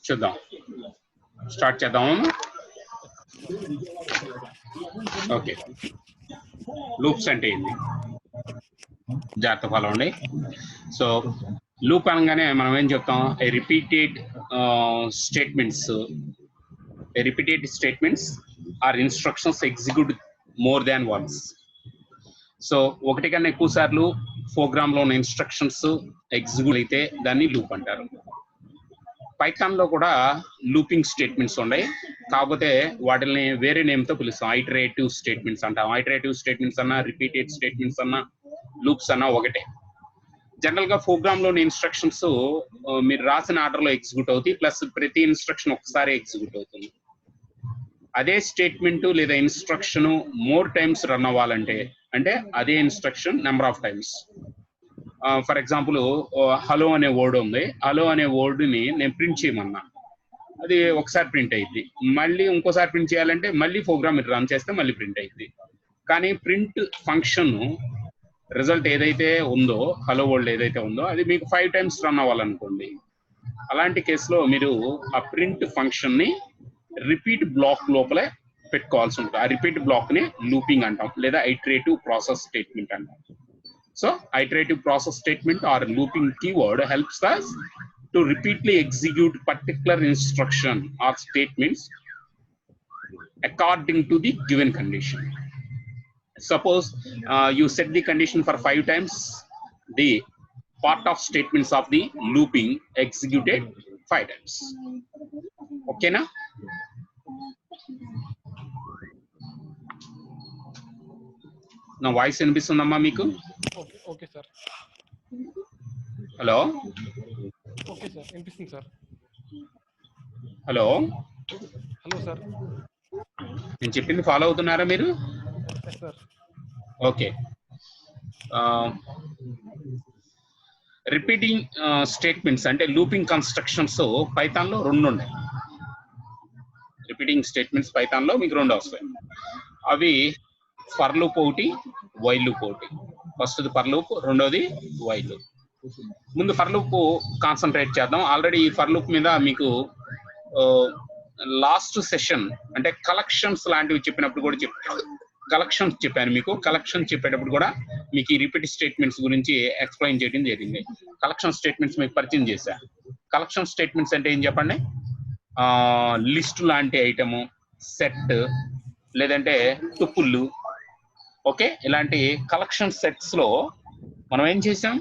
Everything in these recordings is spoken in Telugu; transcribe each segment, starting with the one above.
చూద్దాం, స్టార్ట్ చేద్దాము. ఓకే, లూప్స్ అంటే ఏంటి జాగ్రత్త ఫాలో అండి. సో లూప్ అనగానే మనం ఏం చెప్తాం, a repeated statements or instructions execute more than once. So ఒకటి కన్నా ఎక్కువ సార్లు ప్రోగ్రామ్ లో ఉన్న ఇన్స్ట్రక్షన్స్ ఎగ్జిక్యూట్ అయితే దాన్ని లూప్ అంటారు. పైథాన్ లో కూడా లూపింగ్ స్టేట్మెంట్స్ ఉన్నాయి, కాకపోతే వాటిని వేరే నేమ్ తో పిలుస్తాం. ఐటరేటివ్ స్టేట్మెంట్స్ అంటాం. ఐటరేటివ్ స్టేట్మెంట్స్ అన్నా, రిపీటెడ్ స్టేట్మెంట్స్ అన్నా, లూప్స్ అన్నా ఒకటే. జనరల్ గా ప్రోగ్రామ్ లోని ఇన్స్ట్రక్షన్స్ మీరు రాసిన ఆర్డర్ లో ఎగ్జిక్యూట్ అవుతాయి, ప్లస్ ప్రతి ఇన్స్ట్రక్షన్ ఒకసారి ఎగ్జిక్యూట్ అవుతుంది. అదే స్టేట్మెంట్ లేదా ఇన్స్ట్రక్షన్ మోర్ టైమ్స్ రన్ అవ్వాలంటే, అంటే అదే instruction number of times. For example, hello అనే వర్డ్ ఉంది. హలో అనే వర్డ్ ని నేను ప్రింట్ చేయమన్నా, అది ఒకసారి ప్రింట్ అయింది. మళ్ళీ ఇంకోసారి ప్రింట్ చేయాలంటే మళ్ళీ ప్రోగ్రామ్ రన్ చేస్తే మళ్ళీ ప్రింట్ అయింది. కానీ ప్రింట్ ఫంక్షన్ రిజల్ట్ ఏదైతే ఉందో, హలో వర్డ్ ఏదైతే ఉందో, అది మీకు 5 టైమ్స్ రన్ అవ్వాలనుకోండి. అలాంటి కేసులో మీరు ఆ ప్రింట్ ఫంక్షన్ ని రిపీట్ బ్లాక్ లోపలే పెట్టుకోవాల్సి ఉంటుంది. ఆ రిపీట్ బ్లాక్ ని లూపింగ్ అంటాం, లేదా ఐటరేటివ్ ప్రాసెస్ స్టేట్మెంట్ అంటాం. So iterative process statement or looping keyword helps us to repeatedly execute particular instruction or statements according to the given condition. Suppose you set the condition for 5 times, the part of statements of the looping executed 5 times. Okay na? నా వాయిస్ వినిపిస్తుందమ్మా మీకు? Okay sir. Hello, okay sir, వినిపిస్తుంది సార్. హలో హలో సార్, నేను చెప్పింది ఫాలో అవుతున్నారా మీరు? సార్. ఓకే, రిపీటింగ్ స్టేట్మెంట్స్ అంటే లూపింగ్ కన్స్ట్రక్షన్స్ పైథాన్ లో 2 ఉన్నాయి. రిపీటింగ్ స్టేట్మెంట్స్ పైథాన్ లో మీకు 2 వస్తాయి. అవి ఫర్ లూప్ ఒకటి, వైల్ లూప్ ఒకటి. ఫస్ట్ది ఫర్ లూప్, రెండోది వైల్ లూప్. ముందు ఫర్ లూప్ కాన్సన్ట్రేట్ చేద్దాం. ఆల్రెడీ ఈ ఫర్ లూప్ మీద మీకు లాస్ట్ సెషన్ అంటే కలెక్షన్స్ లాంటివి చెప్పినప్పుడు కూడా కలెక్షన్స్ చెప్పాను మీకు. కలెక్షన్ చెప్పేటప్పుడు కూడా మీకు ఈ రిపీట్ స్టేట్మెంట్స్ గురించి ఎక్స్ప్లెయిన్ చేయడం జరిగింది. కలెక్షన్ స్టేట్మెంట్స్ మీకు పరిచయం చేశా. కలెక్షన్ స్టేట్మెంట్స్ అంటే ఏం చెప్పండి? లిస్ట్ లాంటి ఐటము, సెట్, లేదంటే టుపుల్. ఓకే, ఇలాంటి కలెక్షన్ సెట్స్ లో మనం ఏం చేసాం?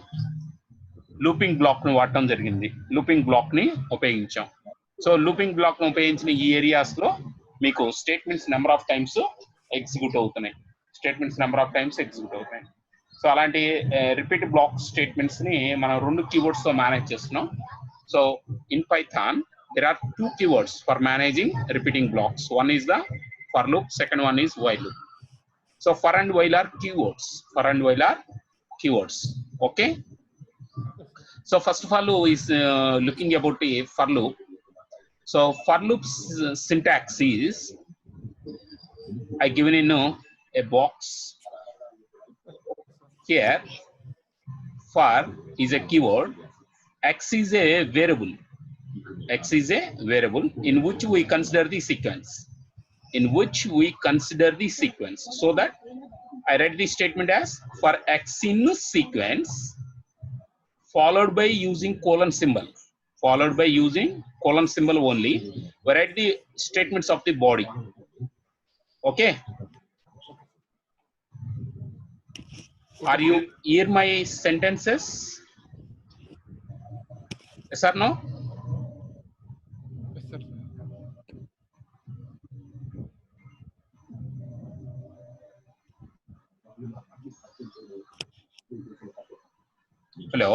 లూపింగ్ బ్లాక్ ని వాడటం జరిగింది. లూపింగ్ బ్లాక్ ని ఉపయోగించాం. సో లూపింగ్ బ్లాక్ ని ఉపయోగించిన ఈ ఏరియాస్ లో మీకు statements number of times execute అవుతున్నాయి. సో అలాంటి రిపీట్ బ్లాక్ స్టేట్మెంట్స్ ని మనం 2 keywords తో మేనేజ్ చేస్తున్నాం. So in Python there are 2 keywords for managing repeating blocks. One is the for loop, second one is while loop. So for and while are keywords. Okay, so first of all is looking about a for loop. So for loop's syntax is, I given in a box here. For is a keyword, x is a variable in which we consider the sequence. So that I write the statement as for x in sequence followed by using colon symbol only, we write the statements of the body. Okay, are you hear my sentences? Yes or no? Yes, sir. Hello.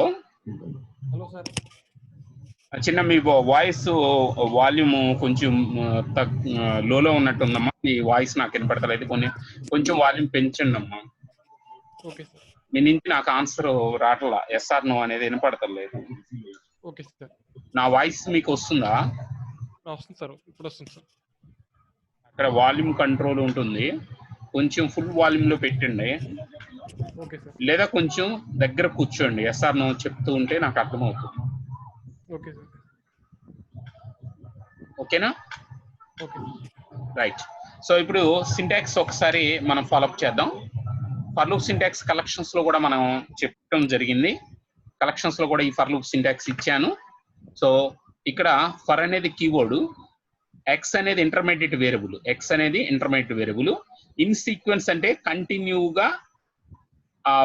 Hello sir. చిన్న మీ వాయిస్ వాల్యూమ్ కొంచెం లోలో ఉన్నట్టుందమ్మా. మీ వాయిస్ నాకు వినపడతలేదు. కొంచెం వాల్యూమ్ పెంచండి అమ్మా. Okay sir. మీ నుంచి నాకు ఆన్సర్ రావట్లా. ఎస్ఆర్ నో అనేది వినపడతలేదు. Okay sir. నా వాయిస్ మీకు వస్తుందా? వస్తుంది సార్. ఇప్పుడు వస్తుంది సార్. అక్కడ వాల్యూమ్ కంట్రోల్ ఉంటుంది, కొంచెం ఫుల్ వాల్యూమ్ లో పెట్టండి. Okay sir. లేదా కొంచెం దగ్గర కూర్చోండి. ఎస్ఆర్ నో చెప్తూ ఉంటే నాకు అర్థమవుతుంది. Okay sir. ఓకేనా? ఓకే. రైట్. సో ఇప్పుడు సింటాక్స్ ఒకసారి మనం ఫాలోఅప్ చేద్దాం. ఫర్ లూప్ సింటాక్స్ కలెక్షన్స్ లో కూడా మనం చెప్పడం జరిగింది. కలెక్షన్స్ లో కూడా ఈ ఫర్ లూప్ సింటాక్స్ ఇచ్చాను. సో ఇక్కడ ఫర్ అనేది కీవర్డ్, ఎక్స్ అనేది ఇంటర్మీడియట్ వేరియబుల్, ఎక్స్ అనేది ఇంటర్మీడియట్ వేరియబుల్. ఇన్ సీక్వెన్స్ అంటే కంటిన్యూగా ఆ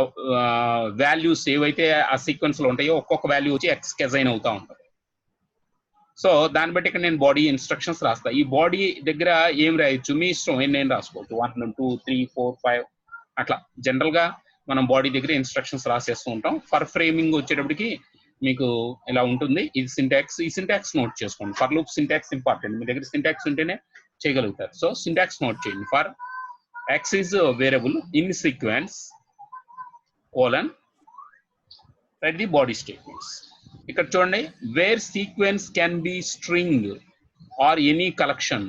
వాల్యూస్ ఏవైతే ఆ సీక్వెన్స్ లో ఉంటాయో ఒక్కొక్క వాల్యూ వచ్చి ఎక్స్ కి అసైన్ అవుతా ఉంటుంది. సో దాన్ని బట్టి ఇక్కడ నేను బాడీ ఇన్స్ట్రక్షన్స్ రాస్తా. ఈ బాడీ దగ్గర ఏం రాయొచ్చు మీ ఇష్టం, నేను రాసుకోవచ్చు. 1 2 3 4 5 అట్లా జనరల్ గా మనం బాడీ దగ్గర ఇన్స్ట్రక్షన్స్ రాసేస్తూ ఉంటాం. ఫర్ ఫ్రేమింగ్ వచ్చేటప్పటికి మీకు ఇలా ఉంటుంది. ఇది సింటాక్స్. ఈ సింటాక్స్ నోట్ చేసుకోండి. For loop syntax important. మీ దగ్గర సింటాక్స్ ఉంటేనే చేయగలుగుతారు. సో సింటాక్స్ నోట్ చేయండి. For X is variable in sequence colon write the body statements. ఇక్కడ చూడండి, where sequence can be string or any collection.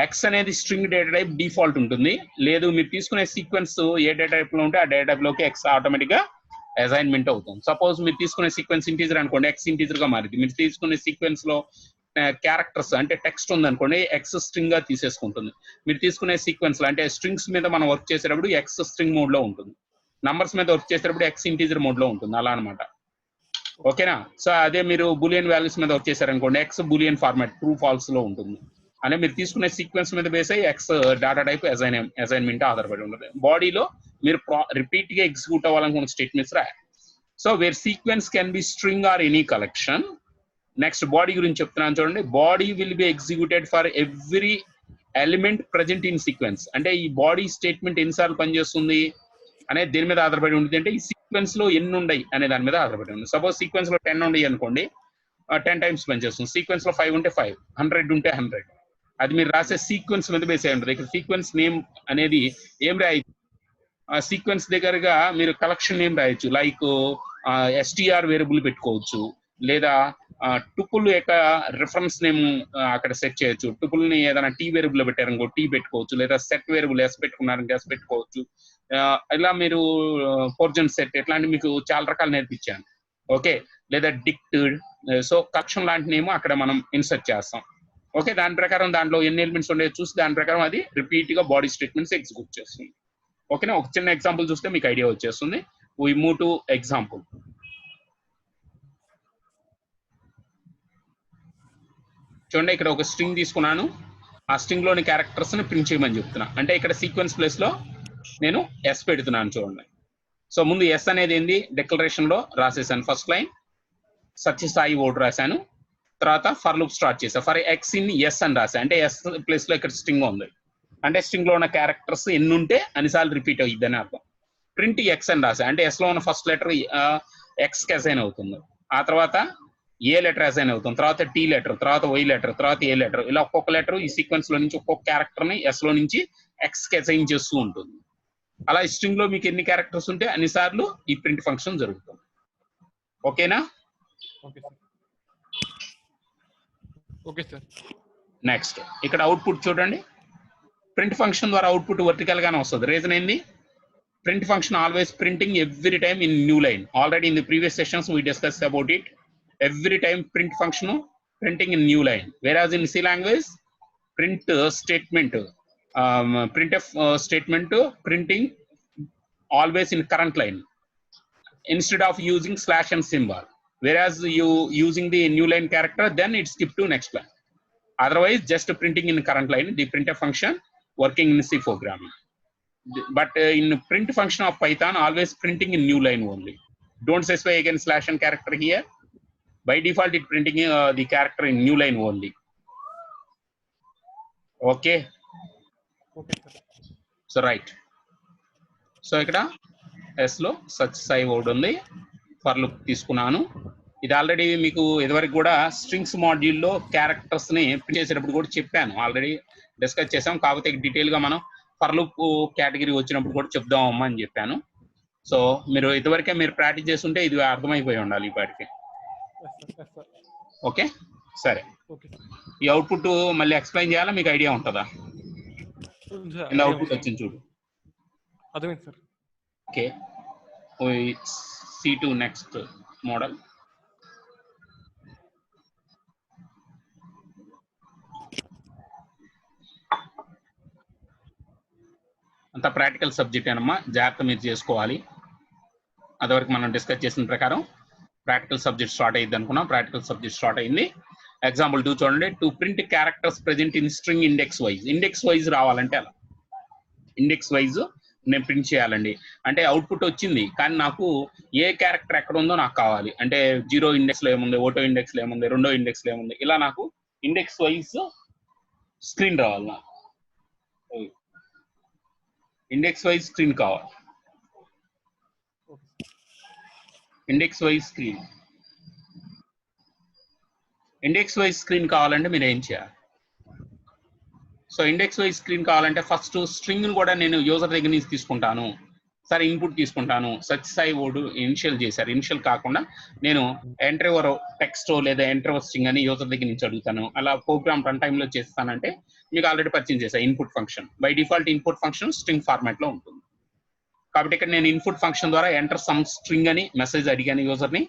X అనేది స్ట్రింగ్ డేటా టైప్ డిఫాల్ట్ ఉంటుంది. లేదు మీరు తీసుకునే సీక్వెన్స్ ఏ డేటా టైప్ లో ఉంటే ఆ డేటా టైప్ లోకి ఎక్స్ ఆటోమేటిక్ గా అసైన్మెంట్ అవుతుంది. సపోజ్ మీరు తీసుకునే సీక్వెన్స్ ఇంటీజర్ అనుకోండి, ఎక్స్ ఇంటీజర్ గా మారింది. మీరు తీసుకునే సీక్వెన్స్ లో క్యారెక్టర్స్ అంటే టెక్స్ట్ ఉంది అనుకోండి, ఎక్స్ స్ట్రింగ్ గా తీసేసుకుంటుంది. మీరు తీసుకునే సీక్వెన్స్ లో అంటే స్ట్రింగ్స్ మీద మనం వర్క్ చేసేటప్పుడు ఎక్స్ స్ట్రింగ్ మోడ్ లో ఉంటుంది. నంబర్స్ మీద వర్క్ చేసేటప్పుడు ఎక్స్ ఇంటీజర్ మోడ్ లో ఉంటుంది. అలా అనమాట. ఓకేనా? సో అదే మీరు బూలియన్ వాల్యూస్ మీద వర్క్ చేశారనుకోండి, X Boolean format true false లో ఉంటుంది. అంటే మీరు తీసుకునే సీక్వెన్స్ మీద బేస్ అయ్యి ఎక్స్ డేటా టైప్ అసైన్మెంట్ ఆధారపడి ఉంటుంది. బాడీలో మీరు రిపీట్ గా ఎగ్జిక్యూట్ అవ్వాలనుకున్న స్టేట్మెంట్స్ రాయాలి. So where sequence can be string or any collection. Next body గురించి చెప్తున్నాను చూడండి. Body will be executed for every element present in sequence. అంటే ఈ బాడీ స్టేట్మెంట్ ఎన్నిసార్లు పనిచేస్తుంది అనేది దేని మీద ఆధారపడి ఉంటుంది అంటే ఈ సీక్వెన్స్ లో ఎన్ని ఉన్నాయి అనే దాని మీద ఆధారపడి ఉంది. సపోజ్ సీక్వెన్స్ లో 10 ఉన్నాయి అనుకోండి, 10 టైమ్స్ పనిచేస్తుంది. సీక్వెన్స్ లో 5 ఉంటే 5, 100 ఉంటే 100. అది మీరు రాసే సీక్వెన్స్ మీద బేస్ అయి ఉంటుంది. ఇక్కడ సీక్వెన్స్ నేమ్ అనేది ఏం రాయొచ్చు, సీక్వెన్స్ దగ్గరగా మీరు కలెక్షన్ నేమ్ రాయొచ్చు. లైక్ ఎస్టీఆర్ వేరియబుల్ పెట్టుకోవచ్చు, లేదా టుపుల్ యొక్క రిఫరెన్స్ నేమ్ అక్కడ సెట్ చేయొచ్చు. టుపుల్ ని ఏదైనా టీ వేరియబుల్ లో పెట్టారనుకో టీ పెట్టుకోవచ్చు, లేదా సెట్ వేరియబుల్ ఎస్ పెట్టుకున్నారనుకో ఎస్ పెట్టుకోవచ్చు. ఇలా మీరు ఫోర్జన్ సెట్ ఇట్లాంటి మీకు చాలా రకాలు నేర్పించాను. ఓకే, లేదా డిక్టెడ్. సో కలెక్షన్ లాంటి నేమ్ అక్కడ మనం ఇన్సర్ట్ చేస్తాం. ఓకే, దాని ప్రకారం దాంట్లో ఎన్ని ఎలిమెంట్స్ ఉండేవి చూసి దాని ప్రకారం అది రిపీట్ గా బాడీ స్టేట్మెంట్స్ ఎగ్జిక్యూట్ చేస్తుంది. ఓకేనా? ఒక చిన్న ఎగ్జాంపుల్ చూస్తే మీకు ఐడియా వచ్చేస్తుంది. We move to example. చూడండి, ఇక్కడ ఒక స్ట్రింగ్ తీసుకున్నాను. ఆ స్ట్రింగ్ లోని క్యారెక్టర్స్ ని ప్రింట్ చేయమని చెప్తున్నా. అంటే ఇక్కడ సీక్వెన్స్ ప్లేస్ లో నేను ఎస్ పెడుతున్నాను చూడండి. సో ముందు ఎస్ అనేది ఏంది డిక్లరేషన్ లో రాసేసాను. ఫస్ట్ లైన్ సత్యసాయి ఓడ్ రాశాను. తర్వాత ఫర్ లూప్ స్టార్ట్ చేసా. ఫర్ ఎక్స్ ఇన్ ఎస్ అని రాసా. అంటే ఎస్ ప్లేస్ లో ఇక్కడ స్ట్రింగ్ ఉంది. అంటే స్ట్రింగ్ లో ఉన్న క్యారెక్టర్స్ ఎన్ని ఉంటే అన్నిసార్లు రిపీట్ అయ్యిద్ది అని అర్థం. ప్రింట్ ఎక్స్ అని రాసా. అంటే ఎస్ లో ఉన్న ఫస్ట్ లెటర్ ఎక్స్ కి అసైన్ అవుతుంది. ఆ తర్వాత ఏ లెటర్ అసైన్ అవుతుంది, తర్వాత టీ లెటర్, తర్వాత వై లెటర్, తర్వాత ఏ లెటర్. ఇలా ఒక్కొక్క లెటర్ ఈ సీక్వెన్స్ లో నుంచి ఒక్కొక్క క్యారెక్టర్ ని ఎస్ లో నుంచి ఎక్స్ కి అసైన్ చేస్తూ ఉంటుంది. అలా స్ట్రింగ్ లో మీకు ఎన్ని క్యారెక్టర్స్ ఉంటే అన్నిసార్లు ఈ ప్రింట్ ఫంక్షన్ జరుగుతుంది. ఓకేనా? Okay sir. Okay sir. Next ఇక్కడ అవుట్పుట్ చూడండి. ప్రింట్ ఫంక్షన్ ద్వారా అవుట్పుట్ వర్టికల్ గానే వస్తుంది. రీజన్ ఏంది? Print function always printing every time in new line. Already in the previous sessions we discussed about it. Every time print function printing in new line, whereas in C language print statement printf statement printing always in current line instead of using slash and symbol, whereas you using the new line character then it skip to next line. Otherwise just printing in current line, the printf function working in C programming. But in print function of Python always printing in new line only. Don't specify again slash and character here. By default it printing the character in new line only. Okay. Okay sir. So right. So ఇక్కడ s లో సచ్ సై వర్డ్ ఉంది. ఫర్ లూప్ తీసుకున్నాను. ఇది ఆల్రెడీ మీకు ఇదివరకు కూడా స్ట్రింగ్స్ మాడ్యూల్లో క్యారెక్టర్స్ ని ప్రింట్ చేసేటప్పుడు కూడా చెప్పాను, ఆల్రెడీ డిస్కస్ చేసాం. కాకపోతే డీటెయిల్ గా మనం ఫర్ లూప్ కేటగిరీ వచ్చినప్పుడు కూడా చెప్దామమ్మా అని చెప్పాను. సో మీరు ఇదివరకే మీరు ప్రాక్టీస్ చేస్తుంటే ఇది అర్థమైపోయి ఉండాలి ఇప్పటికి. ఓకే సరే, ఈ అవుట్పుట్ మళ్ళీ ఎక్స్ప్లెయిన్ చేయాలా, మీకు ఐడియా ఉంటుందా? అవుట్పుట్ వచ్చింది చూడు. అర్థమైంది sir. Okay, C2 next model. అంతా ప్రాక్టికల్ సబ్జెక్ట్ అనమ్మా, జాగ్రత్త మీరు చేసుకోవాలి. అదివరకు మనం డిస్కస్ చేసిన ప్రకారం ప్రాక్టికల్ సబ్జెక్ట్ స్టార్ట్ అయ్యింది అనుకున్నాం. ప్రాక్టికల్ సబ్జెక్ట్ స్టార్ట్ అయింది. ఎగ్జాంపుల్ 2 చూడండి. To print characters present in string index wise. Index wise రావాలంటే అలా ఇండెక్స్ వైజ్ నేను ప్రింట్ చేయాలండి. అంటే అవుట్పుట్ వచ్చింది కానీ నాకు ఏ క్యారెక్టర్ ఎక్కడ ఉందో నాకు కావాలి. అంటే 0 ఇండెక్స్ లో ఏముంది, ఒకటో ఇండెక్స్ లో ఏముంది, రెండో ఇండెక్స్ లో ఏముంది, ఇలా నాకు ఇండెక్స్ వైజ్ స్క్రీన్ రావాలి. నాకు ఇండెక్స్ వైజ్ స్క్రీన్ కావాలి. ఇండెక్స్ వైజ్ స్క్రీన్ కావాలంటే మీరు ఏం చేయాలి? సో ఇండెక్స్ వైజ్ స్క్రీన్ కావాలంటే ఫస్ట్ స్ట్రింగ్ కూడా నేను యూజర్ దగ్గర నుంచి తీసుకుంటాను. సరే ఇన్పుట్ తీసుకుంటాను. సత్యసాయి ఓడు ఇనిషియల్ చేశారు. ఇనిషియల్ కాకుండా నేను ఎంటర్ యువర్ టెక్స్ట్ లేదా ఎంటర్ యువర్ స్ట్రింగ్ అని యూజర్ దగ్గర నుంచి అడుగుతాను. అలా ప్రోగ్రామ్ రన్ టైంలో చేస్తానంటే మీకు ఆల్రెడీ పరిచయం చేశాను. Input function by default input function string format లో ఉంటుంది. కాబట్టి ఇక్కడ నేను ఇన్పుట్ ఫంక్షన్ ద్వారా ఎంటర్ సమ్ స్ట్రింగ్ అని మెసేజ్ అడిగాను యూజర్ని.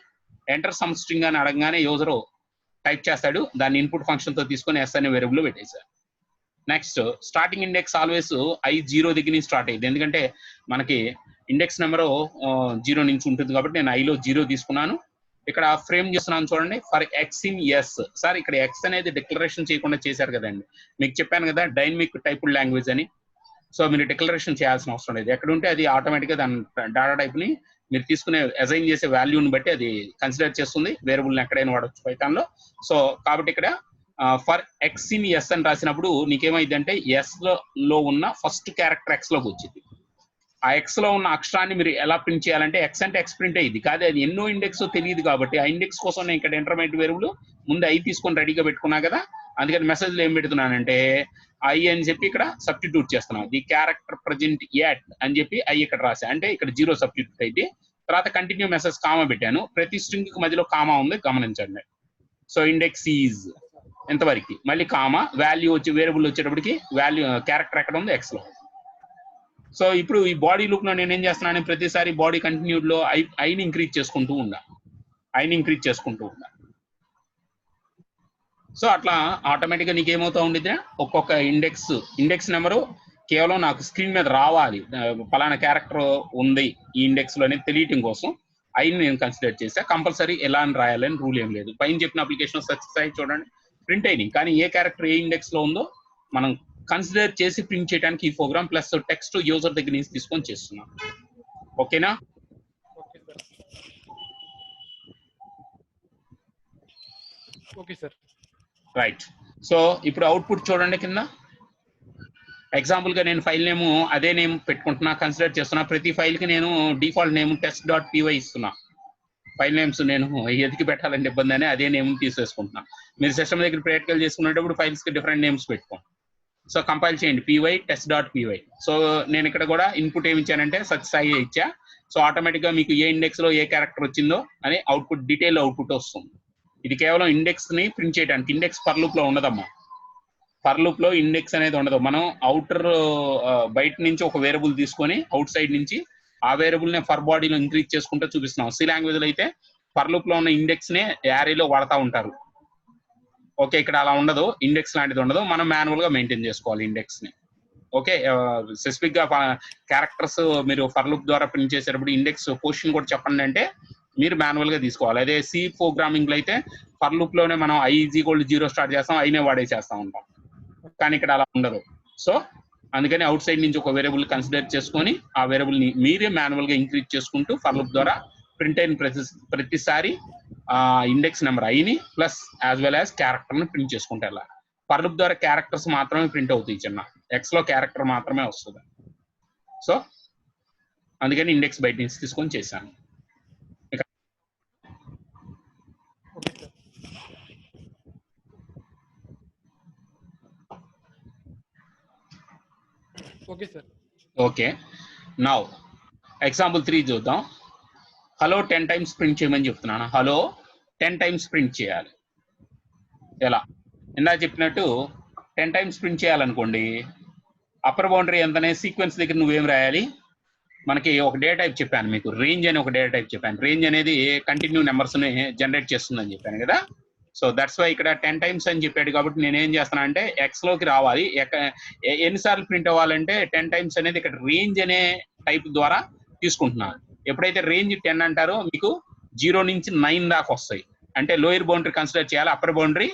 ఎంటర్ సమ్ స్ట్రింగ్ అని అడగగానే యూజర్ టైప్ చేస్తాడు. దాన్ని ఇన్పుట్ ఫంక్షన్ తో తీసుకొని ఎస్ అనే వేరియబుల్ పెట్టేశారు. Next starting index always i0 దగ్గర నుంచి స్టార్ట్ అయ్యింది. ఎందుకంటే మనకి ఇండెక్స్ నెంబర్ 0 నుంచి ఉంటుంది కాబట్టి నేను ఐలో 0 తీసుకున్నాను. ఇక్కడ ఫ్రేమ్ చేస్తున్నాను చూడండి. For x in s. Sir ఇక్కడ ఎక్స్ అనేది డిక్లరేషన్ చేయకుండా చేశారు కదండి. మీకు చెప్పాను కదా డైనమిక్ టైపుల్ లాంగ్వేజ్ అని. సో మీరు డిక్లరేషన్ చేయాల్సిన అవసరం లేదు. ఎక్కడ ఉంటే అది ఆటోమేటిక్గా దాని డేటా టైప్ ని మీరు తీసుకునే అసైన్ చేసే వాల్యూని బట్టి అది కన్సిడర్ చేస్తుంది. వేరియబుల్ని ఎక్కడైనా వాడచ్చు పైథాన్ లో. సో కాబట్టి ఇక్కడ ఫర్ ఎక్స్ ఇన్ ఎస్ అని రాసినప్పుడు నీకేమైందంటే ఎస్ లో ఉన్న ఫస్ట్ క్యారెక్టర్ ఎక్స్ లోకి వచ్చింది. ఆ ఎక్స్ లో ఉన్న అక్షరాన్ని మీరు ఎలా ప్రింట్ చేయాలంటే ఎక్స్ అంటే ఎక్స్ ప్రింట్ అయ్యింది. కాదు అది ఎన్నో ఇండెక్స్ తెలియదు కాబట్టి ఆ ఇండెక్స్ కోసం నేను ఇక్కడ ఇంటర్మీడియట్ వేరియబుల్ ముందు ఐ తీసుకొని రెడీగా పెట్టుకున్నా కదా. అందుకని మెసేజ్లో ఏం పెడుతున్నానంటే ఐ అని చెప్పి ఇక్కడ సబ్స్టిట్యూట్ చేస్తున్నాను. ది క్యారెక్టర్ ప్రజెంట్ యాట్ అని చెప్పి ఐ ఇక్కడ రాసా. అంటే ఇక్కడ 0 సబ్స్టిట్యూట్ అయితే తర్వాత కంటిన్యూ మెసేజ్ కామా పెట్టాను. ప్రతి స్ట్రింగ్ కి మధ్యలో కామా ఉంది గమనించండి. సో ఇండెక్స్ ఈజ్ ఎంతవరకు మళ్ళీ కామా వాల్యూ వచ్చి వేరియబుల్ వచ్చేటప్పటికి వాల్యూ క్యారెక్టర్ ఎక్కడ ఉంది ఎక్స్ లో. సో ఇప్పుడు ఈ బాడీ లూప్ లో నేను ఏం చేస్తున్నాను, ప్రతిసారి బాడీ కంటిన్యూడ్ లో ఐని ఇంక్రీజ్ చేసుకుంటూ ఉండా. సో అట్లా ఆటోమేటిక్గా నీకు ఏమవుతా ఉండేది, ఒక్కొక్క ఇండెక్స్ నెంబరు కేవలం నాకు స్క్రీన్ మీద రావాలి. పలానా క్యారెక్టర్ ఉంది ఈ ఇండెక్స్ లో అనేది తెలియటం కోసం ఐని నేను కన్సిడర్ చేసా. కంపల్సరీ ఎలా అని రాయాలని రూల్ ఏం లేదు. పైన చెప్పిన అప్లికేషన్ సక్సెస్ చూడండి ప్రింట్ అయింది. కానీ ఏ క్యారెక్టర్ ఏ ఇండెక్స్ లో ఉందో మనం కన్సిడర్ చేసి ప్రింట్ చేయడానికి ఈ ప్రోగ్రామ్ ప్లస్ టెక్స్ట్ యూజర్ దగ్గర నుంచి తీసుకొని చేస్తున్నాం. ఓకేనా? Okay sir. రైట్. సో ఇప్పుడు అవుట్పుట్ చూడండి కింద. ఎగ్జాంపుల్ గా నేను ఫైల్ నేమ్ అదే నేమ్ పెట్టుకుంటున్నా, కన్సిడర్ చేస్తున్నా. ప్రతి ఫైల్ కి నేను డిఫాల్ట్ నేమ్ test.py ఇస్తున్నా. ఫైల్ నేమ్స్ నేను ఎదికి పెట్టాలంటే ఇబ్బంది అని అదే నేమ్ తీసేసుకుంటున్నా. మీరు సిస్టమ్ దగ్గర ప్రాక్టికల్ చేసుకునేటప్పుడు ఫైల్స్ కి డిఫరెంట్ నేమ్స్ పెట్టుకోండి. సో కంపైల్ చేయండి py test.py. సో నేను ఇక్కడ కూడా ఇన్పుట్ ఏమి ఇచ్చానంటే సత్యసాయి ఇచ్చా. సో ఆటోమేటిక్ గా మీకు ఏ ఇండెక్స్ లో ఏ క్యారెక్టర్ వచ్చిందో అని అవుట్పుట్ డీటెయిల్ అవుట్పుట్ వస్తుంది. ఇది కేవలం ఇండెక్స్ ని ప్రింట్ చేయడానికి. ఇండెక్స్ ఫర్ లూప్ లో ఉండదమ్మా. ఫర్ లూప్ లో ఇండెక్స్ అనేది ఉండదు. మనం అవుటర్ బయట నుంచి ఒక వేరియబుల్ తీసుకొని అవుట్ సైడ్ నుంచి ఆ వేరియబుల్ నే ఫర్ బాడీలో ఇంక్రీజ్ చేసుకుంటూ చూపిస్తున్నాం. సి లాంగ్వేజ్ లో అయితే ఫర్ లూప్ లో ఉన్న ఇండెక్స్ నే యారీలో వాడతా ఉంటారు. ఓకే, ఇక్కడ అలా ఉండదు. ఇండెక్స్ లాంటిది ఉండదు. మనం మాన్యువల్ గా మెయింటైన్ చేసుకోవాలి ఇండెక్స్ ని. ఓకే, స్పెసిఫిక్ గా క్యారెక్టర్స్ మీరు ఫర్ లూప్ ద్వారా ప్రింట్ చేసేటప్పుడు ఇండెక్స్ పొజిషన్ కూడా చెప్పండి అంటే మీరు మాన్యువల్ గా తీసుకోవాలి. అదే సి ప్రోగ్రామింగ్ లో అయితే ఫర్ లూప్ లోనే మనం i = 0 స్టార్ట్ చేస్తాం, ఐనే వాడేసేస్తా ఉంటాం. కానీ ఇక్కడ అలా ఉండదు. సో అందుకని అవుట్ సైడ్ నుంచి ఒక వేరియబుల్ కన్సిడర్ చేసుకొని ఆ వేరియబుల్ ని మీరే మాన్యువల్ గా ఇంక్రీజ్ చేసుకుంటూ ఫర్ లూప్ ద్వారా ప్రింట్ అయిన ప్రతిసారి ఇండెక్స్ నెంబర్ ఐని plus as well as character ని ప్రింట్ చేసుకుంటే వెళ్ళాలి. ఫర్ లూప్ ద్వారా క్యారెక్టర్స్ మాత్రమే ప్రింట్ అవుతాయి. చిన్న ఎక్స్ లో క్యారెక్టర్ మాత్రమే వస్తుంది. సో అందుకని ఇండెక్స్ బయట నుంచి తీసుకొని చేశాను. Okay sir. Okay, now example 3 చూద్దాం. హలో 10 టైమ్స్ ప్రింట్ చేయమని చెప్తున్నాను. హలో 10 టైమ్స్ ప్రింట్ చేయాలి. ఎలా ఇందాక చెప్పినట్టు 10 టైమ్స్ ప్రింట్ చేయాలనుకోండి, అప్పర్ బౌండరీ ఎంతనే సీక్వెన్స్ దగ్గర నువ్వేం రాయాలి, మనకి ఒక డేటా టైప్ చెప్పాను మీకు, రేంజ్ అని ఒక డేటా టైప్ చెప్పాను. రేంజ్ అనేది కంటిన్యూ నెంబర్స్ని జనరేట్ చేస్తుందని చెప్పాను కదా. సో దట్స్ వై ఇక్కడ 10 టైమ్స్ అని చెప్పాడు కాబట్టి నేను ఏం చేస్తాను అంటే ఎక్స్లోకి రావాలి. ఎన్నిసార్లు ప్రింట్ అవ్వాలంటే 10 టైమ్స్ అనేది ఇక్కడ రేంజ్ అనే టైప్ ద్వారా తీసుకుంటున్నాను. ఎప్పుడైతే రేంజ్ 10 అంటారో మీకు 0 నుంచి 9 దాకా వస్తాయి. అంటే లోయర్ బౌండరీ కన్సిడర్ చేయాలి, అప్పర్ బౌండరీ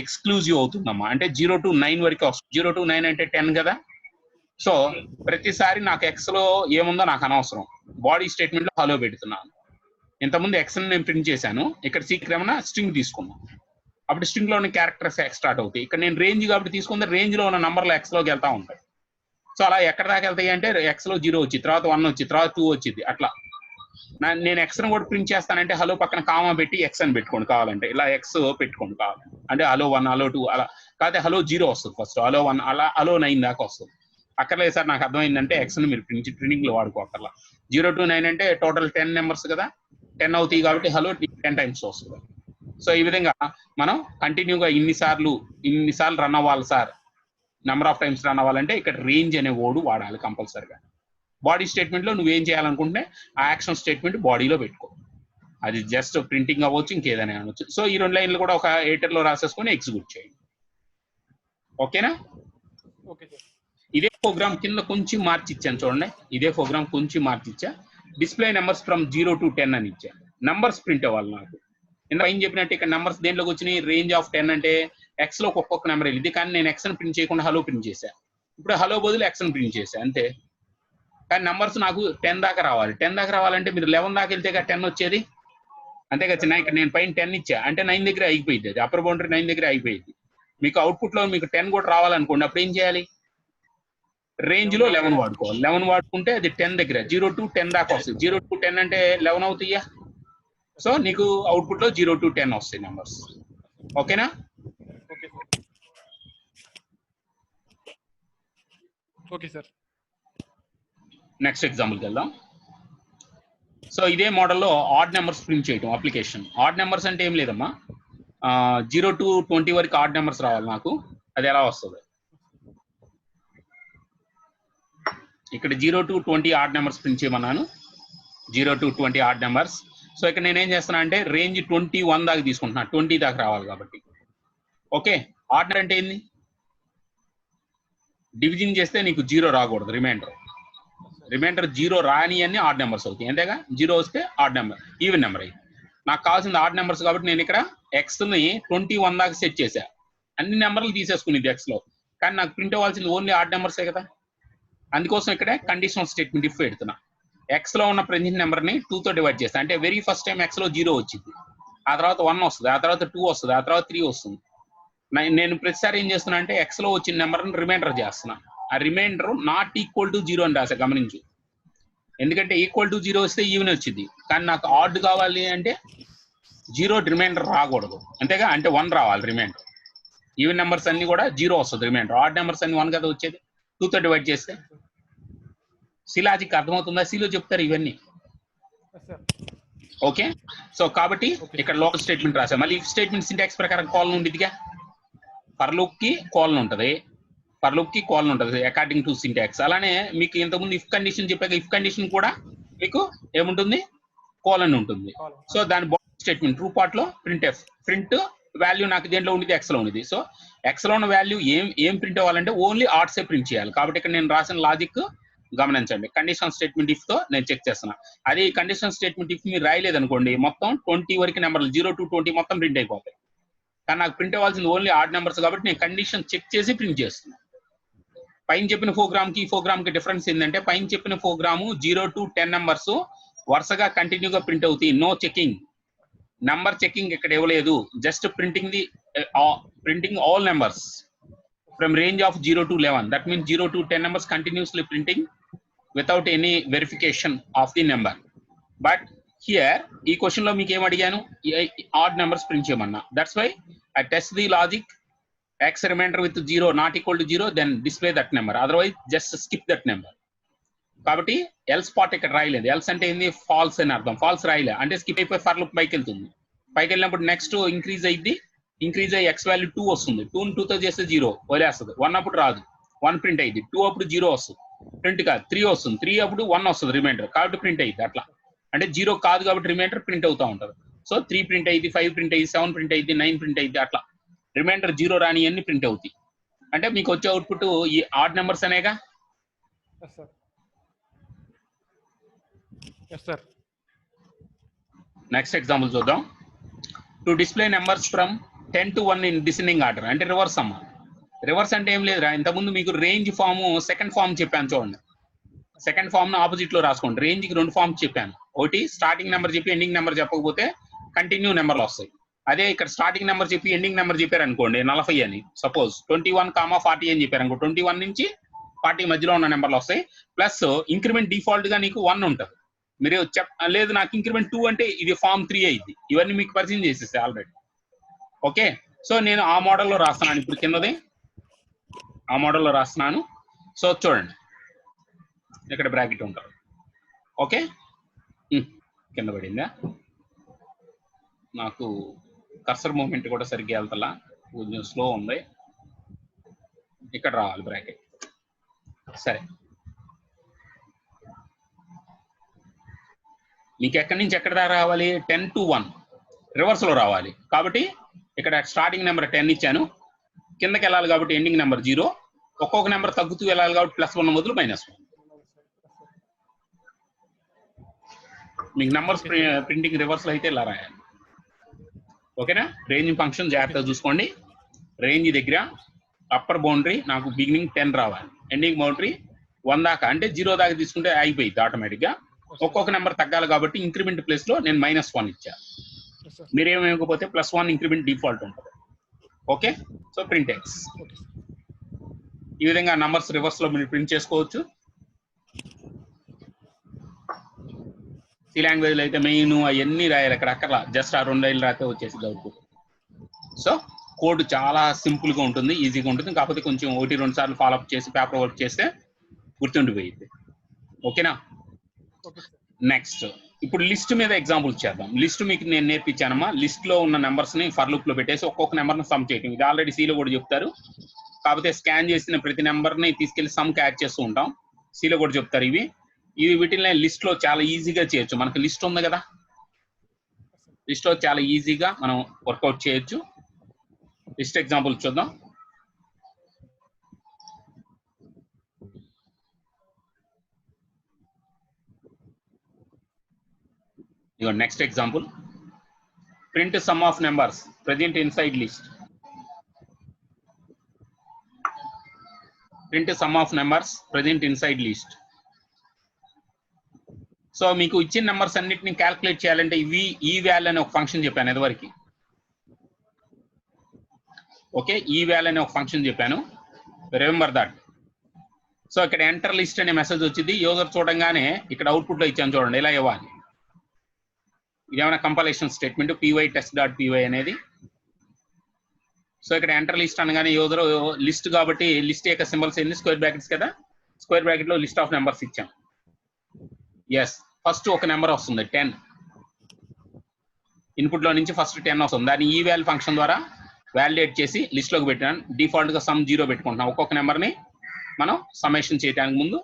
ఎక్స్క్లూజివ్ అవుతుందమ్మా. అంటే 0 to 9 వరకు వస్తుంది. 0 to 9 అంటే 10 కదా. సో ప్రతిసారి నాకు ఎక్స్ లో ఏముందో నాకు అనవసరం, బాడీ స్టేట్మెంట్ లో హలో పెడుతున్నాను. ఇంతకుముందు ఎక్స్ నేను ప్రింట్ చేశాను, ఇక్కడ సీక్రెమన స్ట్రింగ్ తీసుకున్నాను. అప్పుడు స్ట్రింగ్ లోని క్యారెక్టర్స్ ఎక్స్ స్టార్ట్ అవుతాయి. ఇక్కడ నేను రేంజ్ కాబట్టి తీసుకుంటే రేంజ్ లో ఉన్న నంబర్లు ఎక్స్ లోకి వెళ్తా ఉంటాయి. సో అలా ఎక్కడ దాకా వెళ్తాయి అంటే ఎక్స్ లో 0 వచ్చి, తర్వాత 1 వచ్చి, తర్వాత 2 వచ్చింది. అట్లా నేను ఎక్స్ ని కూడా ప్రింట్ చేస్తానంటే హలో పక్కన కామా పెట్టి ఎక్స్ అని పెట్టుకోండి కావాలంటే, ఇలా ఎక్స్ పెట్టుకోండి కావాలంటే. అంటే హలో 1, హలో 2 అలా కాకపోతే హలో 0 వస్తుంది ఫస్ట్, హలో 1 అలా హలో 9 దాకా వస్తుంది. అక్కర్లేదు సార్ నాకు అర్థమైందంటే ఎక్స్ ని మీరు ప్రింటింగ్ లో వాడుకోకర్లా. 0 to 9 అంటే టోటల్ 10 నెంబర్స్ కదా, 10 అవుతాయి కాబట్టి హలో 10 టైమ్స్ వస్తుంది. సో ఈ విధంగా మనం కంటిన్యూగా ఇన్నిసార్లు రన్ అవ్వాలి sir, number of times run అవ్వాలంటే ఇక్కడ రేంజ్ అనే వర్డ్ వాడాలి కంపల్సరిగా. బాడీ స్టేట్మెంట్ లో నువ్వేం చేయాలనుకుంటే ఆ యాక్షన్ స్టేట్మెంట్ బాడీలో పెట్టుకో, అది జస్ట్ ప్రింటింగ్ అవ్వచ్చు, ఇంకేదైనా అనవచ్చు. సో ఈ 2 లైన్లు కూడా ఒక ఎడిటర్ లో రాసేసుకొని ఎగ్జిక్యూట్ చేయండి. ఓకేనా? Okay sir. ఇదే ప్రోగ్రామ్ కింద కొంచెం మార్చి ఇచ్చాను చూడండి, ఇదే ప్రోగ్రామ్ కొంచెం మార్చి ఇచ్చా. డిస్ప్లే నెంబర్స్ ఫ్రమ్ 0 to 10 అని ఇచ్చా. నంబర్స్ ప్రింట్ అవ్వాలి నాకు. ఇంత ఏం చెప్పినట్టు ఇక్కడ నెంబర్స్ దేంట్లోకి వచ్చినాయి, రేంజ్ ఆఫ్ 10 అంటే ఎక్స్ లో ఒక్కొక్క నెంబర్ వెళ్ళింది. కానీ నేను ఎక్స్ అని ప్రింట్ చేయకుండా హలో ప్రింట్ చేశా. ఇప్పుడు హలో బదులు ఎక్స్ అని ప్రింట్ చేశా అంతే. కానీ నెంబర్స్ నాకు 10 దాకా రావాలి. 10 దాకా రావాలంటే మీరు 11 దాకా వెళ్తే 10 వచ్చేది, అంతే కదా చిన్న. ఇక్కడ నేను పైన 10 ఇచ్చా అంటే 9 దగ్గర అయిపోయింది, అది అప్పర్ బౌండరీ 9 దగ్గర అయిపోయింది. మీకు అవుట్పుట్ లో మీకు 10 కూడా రావాలనుకోండి, అప్పుడు ఏం చేయాలి, రేంజ్ లో 11 వాడుకోవాలి. 11 వాడుకుంటే అది 10 దగ్గర 0 to 10 దాకా వస్తుంది. 0 to 10 అంటే 11 అవుతాయా. సో నీకు అవుట్పుట్ లో 0 to 10 వస్తాయి నెంబర్స్. ఓకేనా? Okay sir. Okay sir. Next ఎగ్జాంపుల్కి వెళ్దాం. సో ఇదే మోడల్లో ఆడ్ నెంబర్స్ ప్రింట్ చేయటం అప్లికేషన్. ఆడ్ నెంబర్స్ అంటే ఏం లేదమ్మా, 0 to 20 వరకు ఆడ్ నెంబర్స్ రావాలి నాకు. అది ఎలా వస్తుంది, ఇక్కడ 0 to 20 ఆడ్ నెంబర్స్ ప్రింట్ చేయమన్నాను. 0 to 20 ఆడ్ నెంబర్స్. సో ఇక్కడ నేనేం చేస్తున్నా అంటే రేంజ్ 21 దాకా తీసుకుంటున్నా, 20 దాకా రావాలి కాబట్టి. ఓకే, ఆడ్ అంటే ఏంది, డివిజన్ చేస్తే నీకు 0 రాకూడదు, రిమైండర్ 0 రాని అన్ని ఆడ్ నెంబర్స్ అవుతాయి. అంతేగా, 0 వస్తే ఆడ్ నెంబర్, ఈవెన్ నెంబర్ అయ్యి. నాకు కావాల్సింది ఆడ్ నెంబర్స్ కాబట్టి నేను ఇక్కడ ఎక్స్ ని 21 దాకా సెట్ చేశా. అన్ని నెంబర్లు తీసేసుకునేది ఎక్స్ లో, కానీ నాకు ప్రింట్ అవ్వాల్సింది ఓన్లీ ఆడ్ నెంబర్సే కదా. అందుకోసం ఇక్కడ కండిషనల్ స్టేట్మెంట్ ఇఫ్ పెడుతున్నా. ఎక్స్ లో ఉన్న ప్రెజెంట్ నెంబర్ ని 2 తో డివైడ్ చేస్తా. అంటే వెరీ ఫస్ట్ టైం ఎక్స్ లో 0 వచ్చింది, ఆ తర్వాత 1 వస్తుంది, ఆ తర్వాత 2 వస్తుంది, ఆ తర్వాత 3 వస్తుంది. నేను ప్రతిసారి ఏం చేస్తున్నా అంటే ఎక్స్ లో వచ్చిన నెంబర్ ని రిమైండర్ చేస్తున్నా. ఆ రిమైండర్ నాట్ ఈక్వల్ టు 0 అని రాసా, గమనించు. ఎందుకంటే ఈక్వల్ టు 0 వస్తే ఈవెన్ వచ్చింది, కానీ నాకు ఆడ్ కావాలి అంటే 0 రిమైండర్ రాకూడదు, అంతేగా. అంటే 1 రావాలి రిమైండర్. ఈవెన్ నెంబర్స్ అన్ని కూడా 0 వస్తుంది రిమైండర్, ఆడ్ నెంబర్స్ అన్ని 1 కదా వచ్చేది. 2 తో డివైడ్ చేస్తే. సి లాజిక్ అర్థమవుతుందా? సిలో చెప్తారు ఇవన్నీ. ఓకే, సో కాబట్టి ఇక్కడ లోకల్ స్టేట్మెంట్ రాసా. మళ్ళీ ఇఫ్ స్టేట్మెంట్ సింటాక్స్ ప్రకారం కాలన్ ఉండిదిగా, ఫర్ లూప్ కి కాలన్ ఉంటుంది, అకార్డింగ్ టు సింటాక్స్. అలానే మీకు ఇంతకుముందు ఇఫ్ కండిషన్ చెప్పాక ఇఫ్ కండిషన్ కూడా మీకు ఏముంటుంది, కాలన్ ఉంటుంది. సో దాని బాడీ స్టేట్మెంట్ ట్రూ పార్ట్ లో ప్రింట్ వాల్యూ నాకు దేంట్లో ఉండేది, ఎక్స్ లో ఉండేది. సో ఎక్స్ లో ఉన్న వాల్యూ ఏం ప్రింట్ అవ్వాలంటే ఓన్లీ ఆర్ట్సే ప్రింట్ చేయాలి. కాబట్టి ఇక్కడ నేను రాసిన లాజిక్ గమనించండి. కండిషనల్ స్టేట్మెంట్ ఇఫ్ తో నేను చెక్ చేస్తున్నా. అది కండిషనల్ స్టేట్మెంట్ ఇఫ్ మీరు రాయలేదు అనుకోండి, మొత్తం 20 వరకు నెంబర్లు 0 to 20 మొత్తం ప్రింట్ అయిపోతాయి. కానీ నాకు ప్రింట్ అవ్వాల్సింది ఓన్లీ ఆడ్ నెంబర్స్ కాబట్టి నేను కండిషన్ చెక్ చేసి ప్రింట్ చేస్తున్నా. పైన చెప్పిన ప్రోగ్రామ్ కి ఈ ప్రోగ్రామ్ కి డిఫరెన్స్ ఏంటంటే, పైన చెప్పిన ప్రోగ్రాము 0 to 10 నెంబర్స్ వరుసగా కంటిన్యూగా ప్రింట్ అవుతాయి, నో చెకింగ్. నంబర్ చెకింగ్ ఇక్కడ ఇవ్వలేదు, just printing all numbers from range of 0 to 11. That means 0 to 10 numbers continuously printing without any verification of the number. But here ఈ క్వశ్చన్ లో మీకు ఏం అడిగాను, ఆడ్ నెంబర్స్ ప్రింట్ చేయమన్నా. That's why I test the logic x remainder with 0 not equal to 0, then display that number, otherwise just skip that number. కాబట్టి ఎల్స్ పార్ట్ ఇక్కడ రాయలేదు. ఎల్స్ అంటే ఏంది, ఫాల్స్ అని అర్థం. ఫాల్స్ రాయలే అంటే స్కిప్ అయిపోయి ఫర్ లూప్ పైకి వెళ్తుంది. పైకి వెళ్ళినప్పుడు నెక్స్ట్ ఇంక్రీజ్ అయ్యి ఎక్స్ వాల్యూ 2 వస్తుంది. 2ని 2తో చేస్తే 0 వదిలేస్తుంది. 1 అప్పుడు రాదు, 1 ప్రింట్ అయ్యింది. 2 అప్పుడు 0 వస్తుంది, ప్రింట్ కాదు. 3 వస్తుంది, 3 అప్పుడు 1 వస్తుంది రిమైండర్, కాబట్టి ప్రింట్ అయ్యింది. అట్లా అంటే 0 కాదు కాబట్టి రిమైండర్ ప్రింట్ అవుతూ ఉంటుంది. సో 3 ప్రింట్ అయ్యింది, 5 ప్రింట్ అయ్యింది, 7 ప్రింట్ అయ్యింది, 9 ప్రింట్ అయ్యింది. అట్లా రిమైండర్ 0 రాని అన్ని ప్రింట్ అవుతాయి. అంటే మీకు వచ్చే అవుట్పుట్ ఈ ఆడ్ నెంబర్స్ అనేగా. నెక్స్ట్ ఎగ్జాంపుల్ చూద్దాం. To display numbers from 10 to 1 in descending order, అంటే రివర్స్ అమ్మ. రివర్స్ అంటే ఏం లేదురా, ఇంతకుముందు మీకు రేంజ్ ఫామ్ సెకండ్ ఫామ్ చెప్పాను చూడండి. సెకండ్ ఫామ్ ఆపోజిట్ లో రాసుకోండి. రేంజ్ కి 2 ఫామ్స్ చెప్పాను. ఒకటి స్టార్టింగ్ నెంబర్ చెప్పి ఎండింగ్ నెంబర్ చెప్పకపోతే కంటిన్యూ నెంబర్లు వస్తాయి. అదే ఇక్కడ స్టార్టింగ్ నెంబర్ చెప్పి ఎండింగ్ నెంబర్ చెప్పారు అనుకోండి, 40 అని సపోజ్, 21, 40 అని చెప్పారు అనుకో, 21 నుంచి 40 మధ్యలో ఉన్న నెంబర్లు వస్తాయి. ప్లస్ ఇంక్రిమెంట్ డిఫాల్ట్ గా నీకు 1 ఉంటుంది. మీరు లేదు నాకు ఇంక్రిమెంట్ 2 అంటే ఇది ఫామ్ 3 అయింది. ఇవన్నీ మీకు పరిచయం చేసేస్తాయి ఆల్రెడీ. ఓకే, సో నేను ఆ మోడల్లో రాస్తున్నాను. ఇప్పుడు కిందది ఆ మోడల్లో రాస్తున్నాను. సో చూడండి, ఇక్కడ బ్రాకెట్ ఉంటారు. ఓకే, కింద పడిందా, నాకు కర్సర్ మూమెంట్ కూడా సరిగ్గా వెళ్తలా, కొంచెం స్లో ఉంది. ఇక్కడ రావాలి బ్రాకెట్. సరే, మీకు ఎక్కడి నుంచి ఎక్కడ దాకా రావాలి, 10 to 1 రివర్స్ లో రావాలి. కాబట్టి ఇక్కడ స్టార్టింగ్ నెంబర్ 10 ఇచ్చాను, కిందకి వెళ్ళాలి కాబట్టి ఎండింగ్ నెంబర్ 0, ఒక్కొక్క నెంబర్ తగ్గుతూ వెళ్ళాలి కాబట్టి +1 మొదలు -1. మీకు నెంబర్స్ ప్రింటింగ్ రివర్స్ లో అయితే ఇలా రాయాలి. ఓకేనా. రేంజ్ ఫంక్షన్ జాగ్రత్తగా చూసుకోండి. రేంజ్ దగ్గర అప్పర్ బౌండరీ నాకు బిగినింగ్ 10 రావాలి, ఎండింగ్ బౌండరీ 1 దాకా, అంటే 0 దాకా తీసుకుంటే అయిపోయింది ఆటోమేటిక్ గా. ఒక్కొక్క నెంబర్ తగ్గాలి కాబట్టి ఇంక్రిమెంట్ ప్లేస్ లో నేను -1 ఇచ్చా. మీరేమేమకపోతే +1 ఇంక్రిమెంట్ డిఫాల్ట్ ఉంటుంది. Okay, so print X. ఈ విధంగా నంబర్స్ రివర్స్ లో మీరు ప్రింట్ చేసుకోవచ్చు. సి లాంగ్వేజ్ లో అయితే మెయిన్ అవన్నీ రాయాలి, అక్కడ అక్కడ జస్ట్ ఆ 2 లైన్లు రాస్తే వచ్చేసి అవుట్పుట్. సో కోడ్ చాలా సింపుల్ గా ఉంటుంది, ఈజీగా ఉంటుంది. కాకపోతే కొంచెం 1-2 సార్లు ఫాలోఅప్ చేసి పేపర్ వర్క్ చేస్తే గుర్తుండిపోయింది. ఓకేనా. నెక్స్ట్ ఇప్పుడు లిస్ట్ మీద ఎగ్జాంపుల్ చేద్దాం. లిస్ట్ మీకు నేను నేర్పించానమ్మా. లిస్ట్ లో ఉన్న నెంబర్స్ ని ఫర్ లూప్ లో పెట్టేసి ఒక్కొక్క నెంబర్ ని సమ్ చేయటం. ఇది ఆల్రెడీ సీలో కూడా చెప్తారు. కాకపోతే స్కాన్ చేసిన ప్రతి నెంబర్ ని తీసుకెళ్లి సమ్ కి యాడ్ చేస్తూ ఉంటాం. సీలో కూడా చెప్తారు. ఇవి వీటిని లిస్ట్ లో చాలా ఈజీగా చేయొచ్చు. మనకు లిస్ట్ ఉంది కదా, లిస్ట్ లో చాలా ఈజీగా మనం వర్కౌట్ చేయొచ్చు. లిస్ట్ ఎగ్జాంపుల్ చూద్దాం. Next example, print some of numbers present inside list. Print some of numbers present inside list. So మీకు ఇచ్చిన నెంబర్స్ అన్నిటిని క్యాల్కులేట్ చేయాలంటే ఈ వాల్యూ అనే ఒక ఫంక్షన్ చెప్పాను ఇదివరకు. ఓకే, ఈ వాల్యూ అనే ఒక ఫంక్షన్ చెప్పాను, రిమెంబర్ దట్. సో ఇక్కడ ఎంటర్ లిస్ట్ అనే మెసేజ్ వచ్చింది. యూజర్ చూడంగానే ఇక్కడ అవుట్పుట్ లో ఇచ్చాను చూడండి, ఇలా ఇవ్వాలి. ఇదేమైనా కంపైలేషన్ స్టేట్మెంట్ py test.py అనేది. సో ఇక్కడ ఎంటర్ లిస్ట్ అనగానే యూజర్ లిస్ట్ కాబట్టి లిస్ట్ యొక్క సింబల్స్ ఏంది, స్క్వేర్ బ్రాకెట్స్ కదా. స్క్వేర్ బ్రాకెట్ లో లిస్ట్ ఆఫ్ నెంబర్స్ ఇచ్చాం. ఎస్, ఫస్ట్ ఒక నెంబర్ వస్తుంది 10. ఇన్పుట్ లో నుంచి ఫస్ట్ 10 వస్తుంది. దాన్ని ఈ వాల్యూ ఫంక్షన్ ద్వారా వాలిడేట్ చేసి లిస్ట్ లోకి పెట్టాను. డిఫాల్ట్ గా సమ్ 0 పెట్టుకుంటున్నాం. ఒక్కొక్క నెంబర్ ని మనం సమ్మేషన్ చేయడానికి ముందు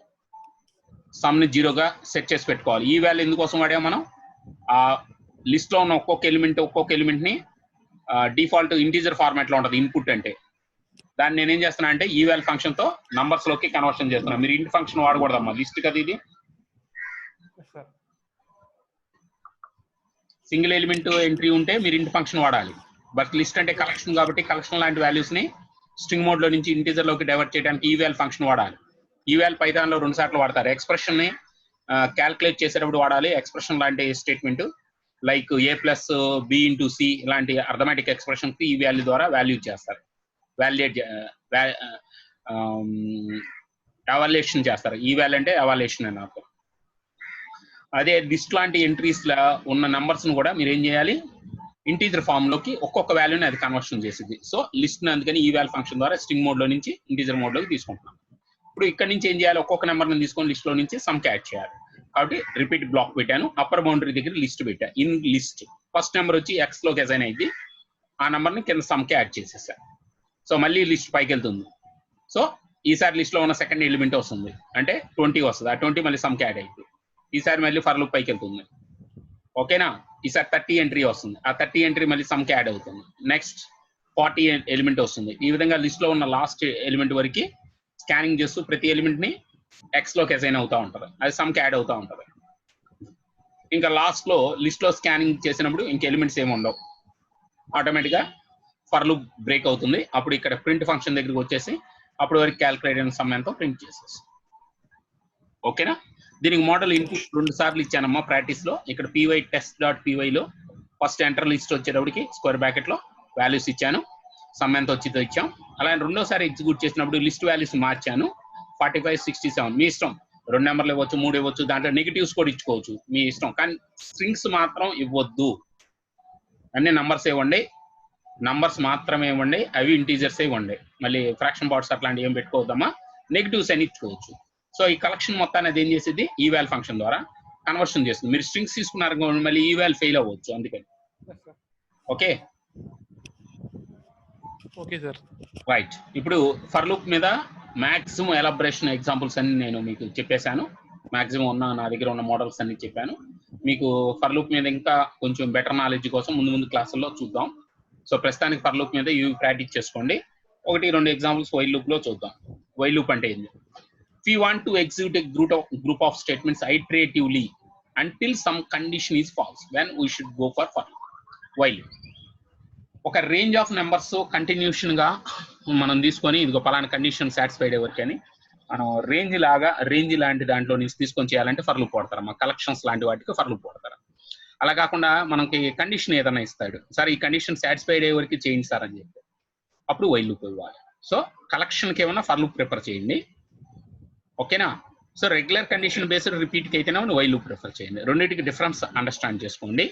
సమ్ ని 0గా సెట్ చేసి పెట్టుకోవాలి. ఈ వాల్యూ ఎందుకోసం వాడాం మనం, ఆ లిస్ట్ లో ఉన్న ఒక్కొక్క ఎలిమెంట్ ని డిఫాల్ట్ ఇంటీజర్ ఫార్మాట్ లో ఉంటుంది ఇన్పుట్ అంటే. దాన్ని నేనేం చేస్తున్నా అంటే ఈ వాల్యూ ఫంక్షన్ తో నంబర్స్ లోకి కన్వర్షన్ చేస్తున్నా. మీరు ఇంటి ఫంక్షన్ వాడకూడదమ్మా, లిస్ట్ కదా ఇది. సింగిల్ ఎలిమెంట్ ఎంట్రీ ఉంటే మీరు ఇంటి ఫంక్షన్ వాడాలి. బట్ లిస్ట్ అంటే కలెక్షన్ కాబట్టి కలెక్షన్ లాంటి వాల్యూస్ ని స్ట్రింగ్ మోడ్ లో నుంచి ఇంటీజర్ లోకి డైవర్ట్ చేయడానికి ఈ వాల్యూ ఫంక్షన్ వాడాలి. ఈ వాల్యూ పైథాన్ లో 2 సార్లు వాడతారు. ఎక్స్ప్రెషన్ ని క్యాల్కులేట్ చేసేటప్పుడు వాడాలి. ఎక్స్ప్రెషన్ లాంటి స్టేట్మెంట్ లైక్ a+b × c ఇలాంటి అర్థమెటిక్ ఎక్స్ప్రెషన్ కి ఈ వాల్యూ ద్వారా వాల్యూ చేస్తారు, ఎవాల్యుయేషన్ చేస్తారు. ఈ వాల్యూ అంటే ఎవాల్యుయేషన్ అని అర్థం. అదే లిస్ట్ లాంటి ఎంట్రీస్ లా ఉన్న నంబర్స్ ను కూడా మీరు ఏం చేయాలి, ఇంటీజర్ ఫామ్ లోకి ఒక్కొక్క వాల్యూని అది కన్వర్షన్ చేసింది. సో లిస్ట్ అందుకని ఈ వాల్యూ ఫంక్షన్ ద్వారా స్ట్రింగ్ మోడ్ లో నుంచి ఇంటీజర్ మోడ్ లోకి తీసుకుంటున్నాం. ఇప్పుడు ఇక్కడ నుంచి ఏం చేయాలి, ఒక్కొక్క నెంబర్ ని తీసుకొని లిస్ట్ లో నుంచి సమ్ కి యాడ్ చేయాలి. కాబట్టి రిపీట్ బ్లాక్ పెట్టాను, అప్పర్ బౌండరీ దగ్గర లిస్ట్ పెట్టా. ఇన్ లిస్ట్ ఫస్ట్ నెంబర్ వచ్చి ఎక్స్ లోకి అసైన్ అయింది, ఆ నెంబర్ ని కింద సమ్ కి యాడ్ చేసేసాను. సో మళ్ళీ లిస్ట్ పైకి వెళ్తుంది. సో ఈసారి లిస్ట్ లో ఉన్న సెకండ్ ఎలిమెంట్ వస్తుంది, అంటే 20 వస్తుంది. ఆ 20 మళ్ళీ సమ్ కి యాడ్ అయింది. ఈసారి మళ్ళీ ఫర్ లూప్ పైకి వెళ్తుంది. ఓకేనా, ఈసారి 30 ఎంట్రీ వస్తుంది, ఆ 30 ఎంట్రీ మళ్ళీ సమ్ కి యాడ్ అవుతుంది. నెక్స్ట్ 40 ఎలిమెంట్ వస్తుంది. ఈ విధంగా లిస్ట్ లో ఉన్న లాస్ట్ ఎలిమెంట్ వరకు స్కానింగ్ చేస్తూ ప్రతి ఎలిమెంట్ ని ఎక్స్ లోకి అసైన్ అవుతా ఉంటుంది, అది సమ్ కి యాడ్ అవుతా ఉంటుంది. ఇంకా లాస్ట్ లో లిస్ట్ లో స్కానింగ్ చేసినప్పుడు ఇంక ఎలిమెంట్స్ ఏమి ఉండవు, ఆటోమేటిక్ గా ఫర్ లూప్ బ్రేక్ అవుతుంది. అప్పుడు ఇక్కడ ప్రింట్ ఫంక్షన్ దగ్గరికి వచ్చేసి అప్పుడు వరకు క్యాలిక్యులేట్ అయిన సమ్ ఎంతో ప్రింట్ చేసేసి. ఓకేనా, దీనికి మోడల్ ఇన్పుట్ 2 సార్లు ఇచ్చానమ్మా ప్రాక్టీస్ లో. ఇక్కడ py test.py లో ఫస్ట్ ఎంటర్ లిస్ట్ వచ్చేటప్పటికి స్క్వేర్ బ్రాకెట్ లో వాల్యూస్ ఇచ్చాను, సమ్ ఎంత వచ్చిందో ఇచ్చాం. అలాగే రెండోసారి ఎగ్జిక్యూట్ చేసినప్పుడు లిస్ట్ వాల్యూస్ మార్చాను, 45, 67 మీ ఇష్టం. 2 నెంబర్లు ఇవ్వచ్చు, 3 ఇవ్వచ్చు, దాంట్లో నెగిటివ్స్ కూడా ఇచ్చుకోవచ్చు, మీ ఇష్టం. కానీ స్ట్రింగ్స్ మాత్రం ఇవ్వద్దు, అన్ని నంబర్స్ ఇవ్వండి, నంబర్స్ మాత్రమే ఇవ్వండి, అవి ఇంటీజర్స్ ఇవ్వండి. మళ్ళీ ఫ్రాక్షన్ పార్ట్స్ అట్లాంటివి ఏం పెట్టుకోవద్దమ్మా, నెగిటివ్స్ అని ఇచ్చుకోవచ్చు. సో ఈ కలెక్షన్ మొత్తాన్ని అది ఏం చేసేది, ఈవాల్ ఫంక్షన్ ద్వారా కన్వర్షన్ చేస్తుంది. మీరు స్ట్రింగ్స్ తీసుకున్నారు మళ్ళీ ఈవాల్ ఫెయిల్ అవ్వచ్చు, అందుకని. Okay okay sir, right. ఇప్పుడు ఫర్ లూప్ మీద మాక్సిమం ఎలాబరేషన్ ఎగ్జాంపుల్స్ అన్ని నేను మీకు చెప్పేశాను. మాక్సిమం నా దగ్గర ఉన్న మోడల్స్ అన్ని చెప్పాను మీకు. ఫర్ లూప్ మీద ఇంకా కొంచెం బెటర్ నాలెడ్జ్ కోసం ముందు క్లాసుల్లో చూద్దాం. సో ప్రస్తుతానికి ఫర్ లూప్ మీద ఇవి ప్రాక్టీస్ చేసుకోండి. 1-2 ఎగ్జాంపుల్స్ వైల్ లూప్ లో చూద్దాం. వైల్ లూప్ అంటే ఏంది? If you want to execute a group of statements iteratively until some condition is false, then we should go for while. ఒక రేంజ్ ఆఫ్ నెంబర్స్ కంటిన్యూషన్ గా మనం తీసుకొని ఇదిగో పలానా కండిషన్ సాటిస్ఫైడ్ ఎవరికి అని మనం రేంజ్ లాంటి దాంట్లో నుంచి తీసుకొని చేయాలంటే ఫర్ లూప్ వాడతారు. మా కలెక్షన్స్ లాంటి వాటికి ఫర్ లూప్ వాడతారు. అలా కాకుండా మనకి కండిషన్ ఏదైనా ఇస్తాడు, సార్ ఈ కండిషన్ సాటిస్ఫైడ్ అయ్యే వరకు చేయండి సార్ అని చెప్పి, అప్పుడు వైల్ లూప్ ఇవ్వాలి. సో కలెక్షన్కి ఏమైనా ఫర్ లూప్ ప్రిఫర్ చేయండి. ఓకేనా, సో రెగ్యులర్ కండిషన్ బేస్డ్ రిపీట్కి అయితేనే వైల్ లూప్ ప్రిఫర్ చేయండి. రెండింటికి డిఫరెన్స్ అండర్స్టాండ్ చేసుకోండి.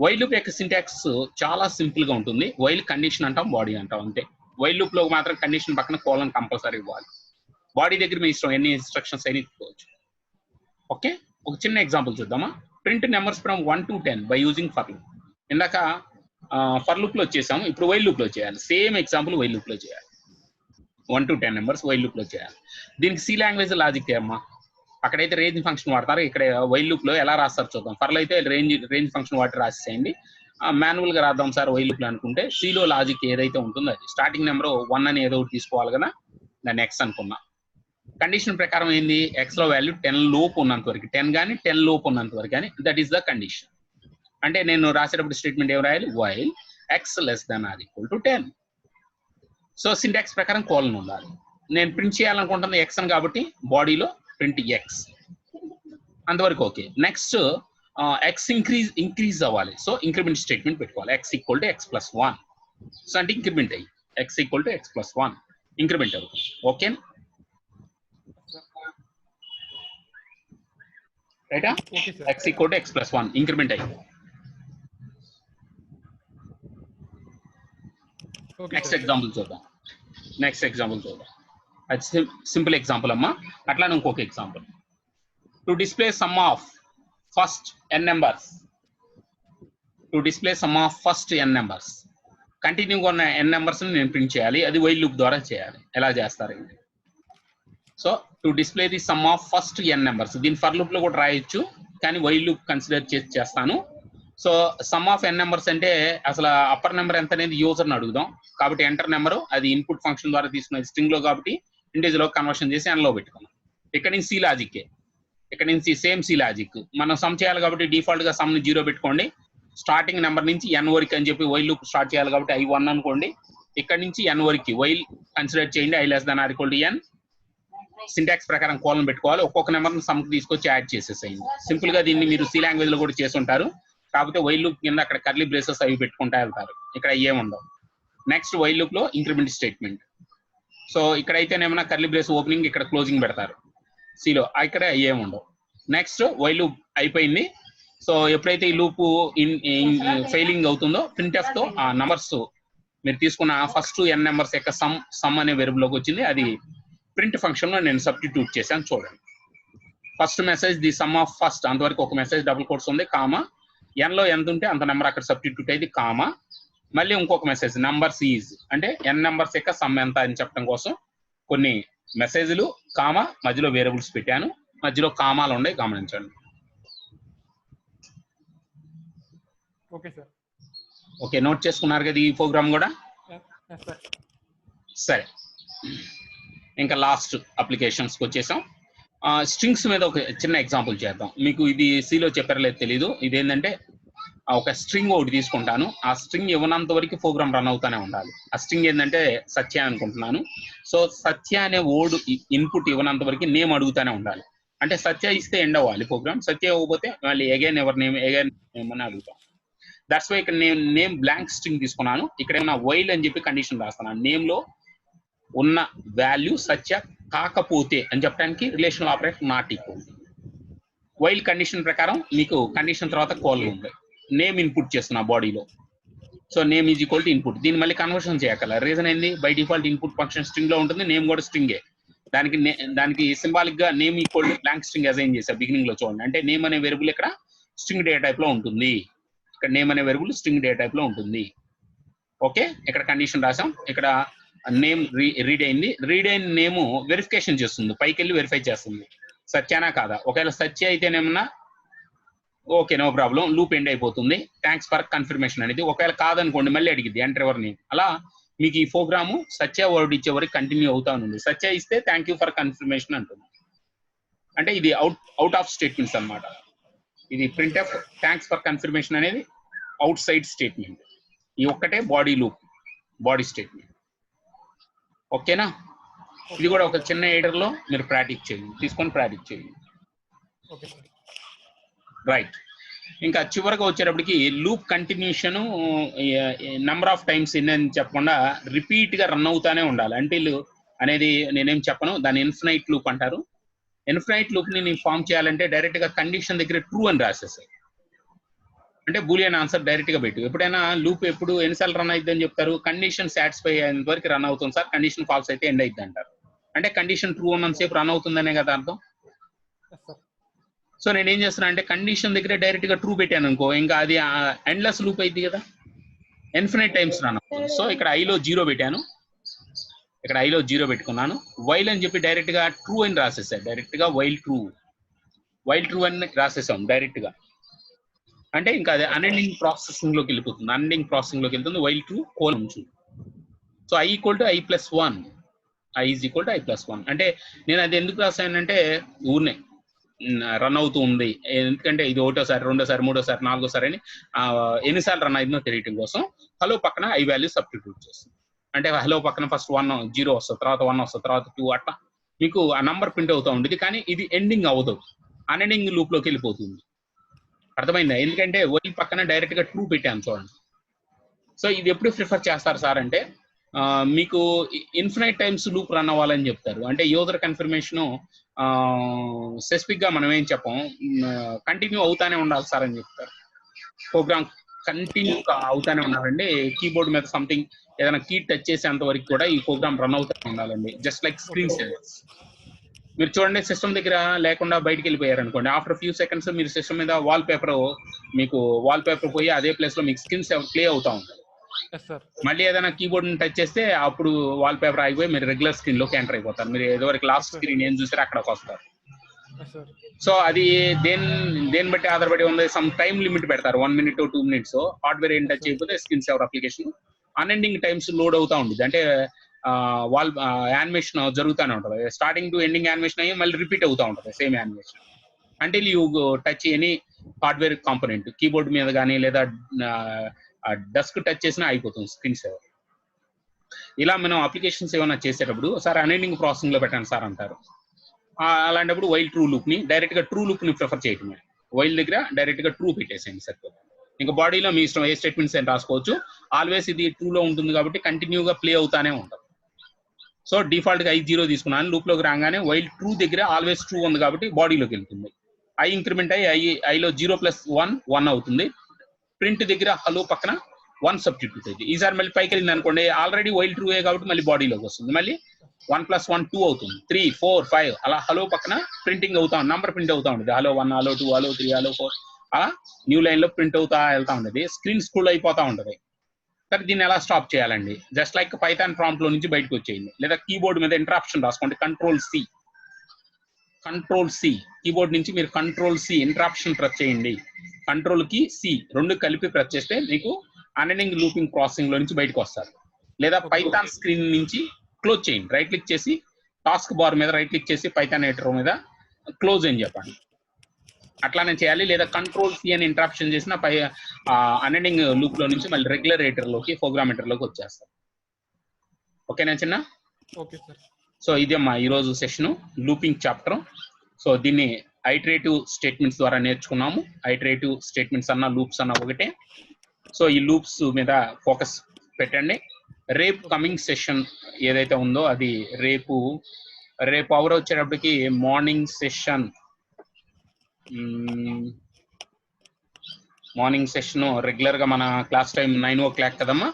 వైల్ లూప్ యొక్క సింటాక్స్ చాలా సింపుల్ గా ఉంటుంది. వైల్ కండిషన్ అంటాం, బాడీ అంటాం, అంతే. వైల్ లూప్ లో మాత్రం కండిషన్ పక్కన కోలన్ కంపల్సరీ ఇవ్వాలి. బాడీ దగ్గర మీ ఇష్టం, ఎన్ని ఇన్స్ట్రక్షన్స్ అయినా ఇచ్చుకోవచ్చు. ఓకే, ఒక చిన్న ఎగ్జాంపుల్ చూద్దామా. Print numbers from 1 to 10 by using for loop. ఇందాక ఫర్ లూప్ లో వచ్చేసాము, ఇప్పుడు వైల్ లూప్ లో చేయాలి. సేమ్ ఎగ్జాంపుల్ వైల్ లూప్ లో చేయాలి. 1 to 10 నెంబర్స్ వైల్ లూప్ లో చేయాలి. దీనికి సి లాంగ్వేజ్ లాజిక్ అమ్మా. అక్కడైతే రేంజ్ ఫంక్షన్ వాడతారు, ఇక్కడ వైల్ లూప్ లో ఎలా రాస్తారు చూద్దాం. ఫర్లో అయితే రేంజ్ ఫంక్షన్ వాటి రాసేయండి. మాన్యువల్ గా రాద్దాం సార్ వైల్ లూప్ లో అనుకుంటే సిలో లాజిక్ ఏదైతే ఉంటుందో అది స్టార్టింగ్ నెంబర్ 1 అని ఏదో ఒకటి తీసుకోవాలి కదా, దాన్ని ఎక్స్ అనుకున్నా. కండిషన్ ప్రకారం ఏంది, ఎక్స్ లో వాల్యూ 10 లోపు ఉన్నంత వరకు, 10 కానీ 10 లోపు ఉన్నంత వరకు కానీ దట్ ఈస్ ద కండిషన్. అంటే నేను రాసేటప్పుడు స్టేట్మెంట్ ఏం రాయాలి, while X less than or equal to 10. So syntax ప్రకారం కోలన్ ఉండాలి. నేను ప్రింట్ చేయాలనుకుంటున్న ఎక్స్ అని కాబట్టి బాడీలో ప్రింట్ ఎక్స్, అంతవరకు ఓకే. నెక్స్ట్ ఎక్స్ ఇంక్రీజ్ అవ్వాలి, సో ఇంక్రిమెంట్ స్టేట్మెంట్ పెట్టుకోవాలి. X equal to X plus 1. So అంటే ఇంక్రిమెంట్ అయ్యి X equal to X plus 1 increment అవుతుంది. ఓకే రైటా, X equal to X plus 1 increment అయ్యి. నెక్స్ట్ ఎగ్జాంపుల్ చూద్దాం. అది సింపుల్ ఎగ్జాంపుల్ అమ్మా. అట్లానే ఇంకొక example. To display some of first n numbers, కంటిన్యూగా ఉన్న n నెంబర్స్ నేను ప్రింట్ చేయాలి. అది వైల్ లూప్ ద్వారా చేయాలి. ఎలా చేస్తారు? So to display the some of first n numbers, దీని ఫర్ లూప్ లో కూడా రాయొచ్చు, కానీ వైల్ లూప్ కన్సిడర్ చేస్తాను. So some of n numbers అంటే అసలు అప్పర్ నెంబర్ ఎంత అనేది యూజర్ని అడుగుదాం. కాబట్టి ఎంటర్ నెంబరు అది ఇన్పుట్ ఫంక్షన్ ద్వారా తీసుకున్నది స్ట్రింగ్ లో, కాబట్టి ఇంటీజర్ లో కన్వర్షన్ చేసి n లో పెట్టుకున్నాం. ఇక్కడ నుంచి సి లాజిక్, ఇక్కడ నుంచి సేమ్ సి లాజిక్. మనం సమ్ చేయాలి కాబట్టి డిఫాల్ట్ గా సమ్ ని 0 పెట్టుకోండి. స్టార్టింగ్ నెంబర్ నుంచి n వరకు అని చెప్పి వైల్ లూప్ స్టార్ట్ చేయాలి కాబట్టి i1 అనుకోండి. ఇక్కడ నుంచి n వరకు వైల్ కన్సిడర్ చేయండి, i less than or equal to n. Syntax ప్రకారం కోలన్ పెట్టుకోవాలి. ఒక్కొక్క నెంబర్ సమ్ కి తీసుకొచ్చి యాడ్ చేసేసేయండి. సింపుల్ గా దీన్ని మీరు సి లాంగ్వేజ్ లో కూడా చేసి ఉంటారు, కాకపోతే వైల్ లూప్ కింద అక్కడ కర్లీ బ్రేసెస్ అవి పెట్టుకుంటా వెళ్తారు, ఇక్కడ ఏముండవు. నెక్స్ట్ వైల్ లూప్ లో ఇంక్రిమెంట్ స్టేట్మెంట్. సో ఇక్కడైతేనేమన్నా కర్లీ బ్రేస్ ఓపెనింగ్, ఇక్కడ క్లోజింగ్ పెడతారు సిలో, ఇక్కడ ఏముండవు. నెక్స్ట్ వైల్ లూప్ అయిపోయింది. సో ఎప్పుడైతే ఈ లూప్ ఫెయిలింగ్ అవుతుందో printf తో ఆ నంబర్స్ మీరు తీసుకున్న ఫస్ట్ n నెంబర్స్ యొక్క సమ్ అనే వేరియబుల్ లోకి వచ్చింది. అది ప్రింట్ ఫంక్షన్ లో నేను సబ్స్టిట్యూట్ చేశాను చూడండి. First message the some of first, అంతవరకు ఒక మెసేజ్ డబుల్ కోట్స్ ఉంది, కామా n లో ఎంత ఉంటే అంత నెంబర్ అక్కడ సబ్స్టిట్యూట్ అయింది, కామా మళ్ళీ ఇంకొక మెసేజ్ నంబర్స్ ఈజ్ అంటే n నెంబర్స్ యొక్క సమ్ ఎంత అని చెప్పడం కోసం కొన్ని మెసేజ్లు కామా మధ్యలో వేరియబుల్స్ పెట్టాను, మధ్యలో కామాలు ఉన్నాయి గమనించండి. Okay sir. ఓకే, నోట్ చేసుకున్నారు కదా ఈ ప్రోగ్రామ్ కూడా. సరే, ఇంకా లాస్ట్ అప్లికేషన్స్కి వచ్చేసాం. స్ట్రింగ్స్ మీద ఒక చిన్న ఎగ్జాంపుల్ చేద్దాం. మీకు ఇది సిలో చెప్పారో లేదు తెలీదు. ఇదేంటంటే ఒక స్ట్రింగ్ ఒకటి తీసుకుంటాను, ఆ స్ట్రింగ్ ఇవ్వనంత వరకు ప్రోగ్రామ్ రన్ అవుతానే ఉండాలి. ఆ స్ట్రింగ్ ఏంటంటే సత్య అనుకుంటున్నాను. సో సత్య అనే వర్డ్ ఇన్పుట్ ఇవ్వనంత వరకు నేమ్ అడుగుతానే ఉండాలి. అంటే సత్య ఇస్తే ఎండ్ అవ్వాలి ప్రోగ్రామ్, సత్య ఇవ్వకపోతే మళ్ళీ ఎగైన్ ఎవరి నేమ్ ఎగైన్ నేమ్ అని అడుగుతాం. దట్స్ వై ఇక్కడ నేను నేమ్ బ్లాంక్ స్ట్రింగ్ తీసుకున్నాను. ఇక్కడ ఏమన్నా వైల్ అని చెప్పి కండిషన్ రాస్తున్నాను. నేమ్ లో ఉన్న వాల్యూ సత్య కాకపోతే అని చెప్పడానికి relational operator not equal. While condition ప్రకారం మీకు కండిషన్ తర్వాత కోల్ ఉంది. నేమ్ ఇన్పుట్ చేస్తున్నా బాడీలో. So name is equal to input. దీన్ని మళ్ళీ కన్వర్షన్ చేయగల రీజన్ ఏంది, by default input function string లో ఉంటుంది, నేమ్ కూడా స్ట్రింగే. దానికి సింబాలిక్ గా name equal to blank string assign చేసా బిగినింగ్ లో చూడండి. అంటే నేమ్ అనే వేరియబుల్ ఇక్కడ స్ట్రింగ్ డేటా టైప్ లో ఉంటుంది. ఇక్కడ నేమ్ అనే వేరియబుల్ స్ట్రింగ్ డేటా టైప్ లో ఉంటుంది. ఓకే, ఇక్కడ కండిషన్ రాసాం. ఇక్కడ నేమ్ రీడ్ అయింది. రీడ్ అయిన నేమ్ వెరిఫికేషన్ చేస్తుంది, పైకి వెళ్ళి వెరిఫై చేస్తుంది సత్యానా కాదా. ఒకవేళ సత్య అయితేనేమన్నా okay no problem, loop end అయిపోతుంది, థ్యాంక్స్ ఫర్ కన్ఫర్మేషన్ అనేది. ఒకవేళ కాదనుకోండి మళ్ళీ అడిగింది ఎంటర్ ఎవర్ నేమ్. అలా మీకు ఈ ప్రోగ్రాము సత్య వర్డ్ ఇచ్చే వరకు కంటిన్యూ అవుతా ఉంది. సత్య ఇస్తే థ్యాంక్ యూ ఫర్ కన్ఫర్మేషన్ అంటుంది. అంటే ఇది అవుట్ ఆఫ్ స్టేట్మెంట్స్ అన్నమాట. ఇది printf థ్యాంక్స్ ఫర్ కన్ఫర్మేషన్ అనేది అవుట్ సైడ్ స్టేట్మెంట్. ఈ ఒక్కటే బాడీ లూప్, బాడీ స్టేట్మెంట్. ఓకేనా, ఇది కూడా ఒక చిన్న ఎడిటర్ లో మీరు ప్రాక్టీస్ చేయండి, తీసుకొని ప్రాక్టీస్ చేయండి. రైట్, ఇంకా చివరిగా వచ్చేటప్పటికి loop continuation number of times ఎన్ని చెప్పకుండా రిపీట్ గా రన్ అవుతానే ఉండాలి. అంటిల్ అనేది నేనేం చెప్పను, దాన్ని ఇన్ఫినైట్ లూప్ అంటారు. ఇన్ఫినైట్ లూప్ ని నేను ఫామ్ చేయాలంటే డైరెక్ట్ గా కండిషన్ దగ్గర ట్రూ అని రాసేసాయి. అంటే బూలియన్ ఆన్సర్ డైరెక్ట్ గా పెట్టు. ఎప్పుడైనా లూప్ ఎప్పుడు ఎన్నిసార్లు రన్ అవుతుంది అని చెప్తారు, కండిషన్ సాటిస్ఫై అయ్యేంత వరకు రన్ అవుతుంది సార్, కండిషన్ ఫాల్స్ అయితే ఎండ్ అవుతుంది అంటారు. అంటే కండిషన్ ట్రూ ఉన్నంత సేపు రన్ అవుతుందనే కదా అర్థం. సో నేను ఏం చేస్తున్నా అంటే కండిషన్ దగ్గర డైరెక్ట్ గా ట్రూ పెట్టాను అనుకో, ఇంకా అది ఎండ్లెస్ లూప్ అయింది కదా, ఇన్ఫినైట్ టైమ్స్ రన్ అవుతుంది. సో ఇక్కడ ఐలో 0 పెట్టాను, ఇక్కడ ఐలో 0 పెట్టుకున్నాను. వైల్ అని చెప్పి డైరెక్ట్ గా ట్రూ అని రాసేసాను. డైరెక్ట్ గా వైల్ ట్రూ అని రాసేసాం డైరెక్ట్ గా. అంటే ఇంకా అది అన్ఎండింగ్ ప్రాసెసింగ్ లోకి వెళ్ళిపోతుంది, అన్ఎండింగ్ ప్రాసెసింగ్ లోకి వెళ్తుంది. While true colon true. So i equal to i+1, i is equal to i+1. అంటే నేను అది ఎందుకు రాసానంటే ఊరినే రన్ అవుతూ ఉంది, ఎందుకంటే ఇది ఒకటోసారి, రెండోసారి, మూడోసారి, నాలుగోసారి అని ఎన్నిసార్లు రన్ అయిందో తెలియటం కోసం హలో పక్కన i వాల్యూ సబ్స్టిట్యూట్ చేస్తుంది. అంటే హలో పక్కన ఫస్ట్ 1 0 వస్తుంది, తర్వాత 1 వస్తుంది, తర్వాత 2, అట్లా మీకు ఆ నంబర్ ప్రింట్ అవుతూ ఉంటుంది. కానీ ఇది ఎండింగ్ అవ్వదు, అన్ఎండింగ్ లూప్ లోకి వెళ్ళిపోతుంది. అర్థమైందా? ఎందుకంటే వైల్ పక్కన డైరెక్ట్ గా ట్రూ పెట్టాను చూడండి. సో ఇది ఎప్పుడు ప్రిఫర్ చేస్తారు సార్ అంటే మీకు ఇన్ఫినైట్ టైమ్స్ లూప్ రన్ అవ్వాలని చెప్తారు. అంటే యూజర్ కన్ఫర్మేషన్ స్పెసిఫిక్ గా మనం ఏం చెప్పం, కంటిన్యూ అవుతానే ఉండాలి సార్ అని చెప్తారు. ప్రోగ్రామ్ కంటిన్యూ అవుతానే ఉండాలండి. కీబోర్డ్ మీద సంథింగ్ ఏదైనా కీ టచ్ చేసేంత వరకు కూడా ఈ ప్రోగ్రామ్ రన్ అవుతానే ఉండాలండి. Just like screen savours. మీరు చూడండి, సిస్టమ్ దగ్గర లేకుండా బయటికి వెళ్ళిపోయారు అనుకోండి, ఆఫ్టర్ ఫ్యూ సెకండ్స్ మీరు సిస్టమ్ మీద వాల్ పేపర్ పోయి అదే ప్లేస్ లో మీకు స్క్రీన్ సేవర్ ప్లే అవుతా ఉంటుంది. మళ్ళీ ఏదైనా కీబోర్డ్ టచ్ చేస్తే అప్పుడు వాల్ పేపర్ ఆగిపోయి మీరు రెగ్యులర్ స్క్రీన్ లోకి ఎంటర్ అయిపోతారు. మీరు ఏదోవరకు లాస్ట్ స్క్రీన్ ఏం చూసారో అక్కడికి వస్తారు. సో అది దేని బట్టి ఆధారపడి ఉంది, సమ్ టైం లిమిట్ పెడతారు, 1 minute 2 minutes. హార్డ్వేర్ ఏం టచ్ చేయకపోతే screen saver application unending times load అవుతా ఉంటుంది. అంటే వాల్ యానిమేషన్ జరుగుతూనే ఉంటుంది, స్టార్టింగ్ టు ఎండింగ్ యానిమేషన్ అయ్యి మళ్ళీ రిపీట్ అవుతూ ఉంటుంది same animation until you touch any hardware component. Keyboard మీద కానీ లేదా డెస్క్ టచ్ చేసినా అయిపోతుంది స్క్రీన్ సేవర్. ఇలా మనం అప్లికేషన్స్ ఏమైనా చేసేటప్పుడు సార్ అన్ఎండింగ్ ప్రాసెసింగ్ లో పెట్టండి సార్ అంటారు. అలాంటప్పుడు వైల్ ట్రూ లూప్ ని డైరెక్ట్ గా ట్రూ లూప్ ని ప్రిఫర్ చేయటమే. వైల్ దగ్గర డైరెక్ట్ గా ట్రూ పెట్టేసేయండి సరిపోతుంది. ఇంకా బాడీలో మీ ఇష్టం ఏ స్టేట్మెంట్స్ అని రాసుకోవచ్చు. ఆల్వేస్ ఇది ట్రూ లో ఉంటుంది కాబట్టి కంటిన్యూగా ప్లే అవుతానే ఉంటుంది. సో డిఫాల్ట్ గా i0 తీసుకున్నాను, లూప్ లోకి రాగానే వైల్ ట్రూ దగ్గర ఆల్వేస్ ట్రూ ఉంది కాబట్టి బాడీలోకి వెళ్తుంది. ఐ ఇంక్రిమెంట్ అయ్యి ఐలో 0+1 అవుతుంది. ప్రింట్ దగ్గర హలో పక్కన 1 సబ్స్టిట్యూట్ అయితే ఈసారి మళ్ళీ పైకి వెళ్ళింది అనుకోండి, ఆల్రెడీ వైల్ ట్రూ కాబట్టి మళ్ళీ బాడీలోకి వస్తుంది. మళ్ళీ 1+1 2 అవుతుంది. 3 4 5 అలా హలో పక్కన ప్రింటింగ్ అవుతా ఉంది, నంబర్ ప్రింట్ అవుతా ఉండేది. హలో 1 హలో 2 హలో 3 హలో 4 అలా న్యూ లైన్ లో ప్రింట్ అవుతా వెళ్తా ఉండేది. స్క్రీన్ స్క్రోల్ అయిపోతా ఉంటది. కానీ దీన్ని ఎలా స్టాప్ చేయాలండి? జస్ట్ లైక్ పైథాన్ ప్రాంప్ట్ లో నుంచి బయటకు వచ్చేయండి, లేదా కీబోర్డ్ మీద ఇంటరాప్షన్ రాసుకోండి. కంట్రోల్ సి కీబోర్డ్ నుంచి మీరు కంట్రోల్ సి ఇంటరాప్షన్ ప్రెస్ చేయండి. కంట్రోల్ కి సి రెండు కలిపి ప్రెస్ చేస్తే మీకు అన్ఎండింగ్ లూపింగ్ ప్రాసెసింగ్ లో నుంచి బయటకు వస్తారు. లేదా పైథాన్ స్క్రీన్ నుంచి క్లోజ్ చేయండి. రైట్ క్లిక్ చేసి టాస్క్ బార్ మీద రైట్ క్లిక్ చేసి పైథాన్ ఎడిటర్ మీద క్లోజ్ అని చెప్పండి. అట్లానే చేయాలి. లేదా కంట్రోల్ సి అని ఇంటరాప్షన్ చేసిన అన్ఎండింగ్ లూప్ లో నుంచి మళ్ళీ రెగ్యులర్ ఎడిటర్ లోకి ప్రోగ్రామ్ ఎడిటర్ లోకి వచ్చేస్తారు. ఓకేనా చిన్న? Okay sir. సో ఇదేమ్మా ఈరోజు సెషన్ లూపింగ్ చాప్టర్. సో దీన్ని ఐటరేటివ్ స్టేట్మెంట్స్ ద్వారా నేర్చుకున్నాము. ఐటరేటివ్ స్టేట్మెంట్స్ అన్న లూప్స్ అన్న ఒకటే. సో ఈ లూప్స్ మీద ఫోకస్ పెట్టండి. రేపు కమింగ్ సెషన్ ఏదైతే ఉందో అది రేపు అవర్ వచ్చేటప్పటికి మార్నింగ్ సెషన్ రెగ్యులర్ గా మన క్లాస్ టైం 9 o'clock కదమ్మా.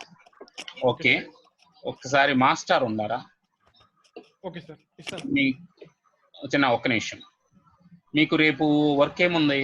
ఓకే, ఒక్కసారి మాస్టర్ ఉన్నారా? ఓకే సార్, ఇస్తాను. మీ చిన్న ఒక్క నిమిషం. మీకు రేపు వర్క్ ఏముంది?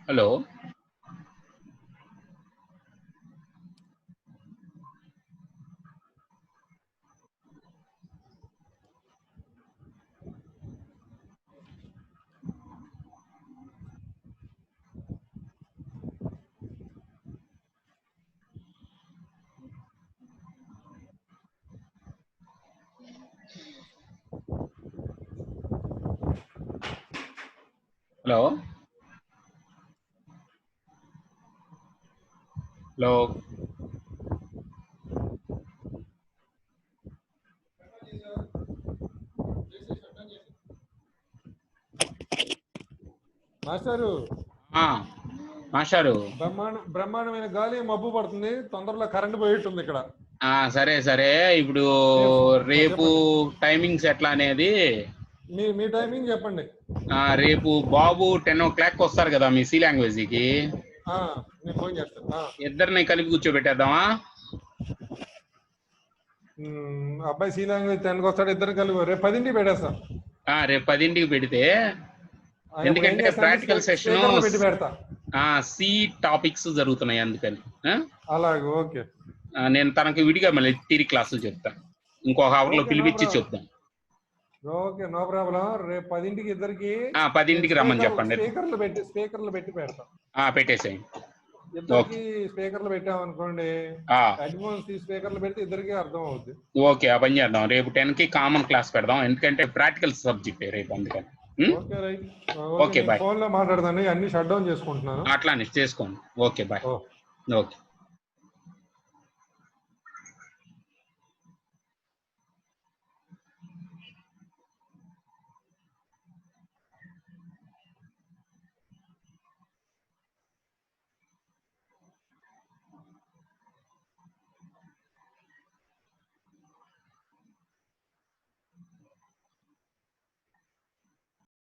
Hello, hello, hello. మాస్టారు, మాస్టారు బ్రహ్మాండమైన గాలి మబ్బు పడుతుంది, తొందరలో కరెంట్ పోయేట్టుంది ఇక్కడ. సరే సరే, ఇప్పుడు రేపు టైమింగ్స్ ఎట్లా అనేది మీ టైమింగ్ చెప్పండి. రేపు బాబు 10 o'clock వస్తారు కదా మీ సి లాంగ్వేజ్ కి. నేను ఫోన్ చేస్తాను. ఇద్దరిని కలిపి కూర్చోబెట్టేద్దామా? అబ్బాయి సి లాంగ్వేజ్ 10కి వస్తాడు, ఇద్దరు కలిపి రేపు 10కి పెట్టేస్తాం. రేపు 10కి పెడితే, ఎందుకంటే ప్రాక్టికల్ సెషన్ పెట్టి పెడతా. సి టాపిక్స్ జరుగుతున్నాయి అందుకని. అలాగే, ఓకే. నేను తనకి విడిగా మళ్ళీ థియరీ క్లాసులు చెప్తాను, ఇంకొక అవర్ లో పిలిపించి చెప్తాను. Okay, no problem. రేపు 10కి ఇద్దరికి 10కి రమ్మని చెప్పండి. స్పీకర్లు పెట్టి పెడతాం. పెట్టేసేయండి. ఇద్దరికి స్పీకర్లు పెట్టామనుకోండి, అడ్వాన్స్ స్పీకర్లు పెడితే ఇద్దరికి అర్థం అవుద్ది. ఓకే, ఆ పని చేద్దాం. రేపు 10కి కామన్ క్లాస్ పెడదాం, ఎందుకంటే ప్రాక్టికల్ సబ్జెక్ట్ రేపు అందుకని. Okay, bye. ఫోన్ లో మాట్లాడదాన్ని, అన్ని షట్ డౌన్ చేసుకుంటున్నాను. అట్లానే చేసుకోండి. Okay, bye. ఓకే.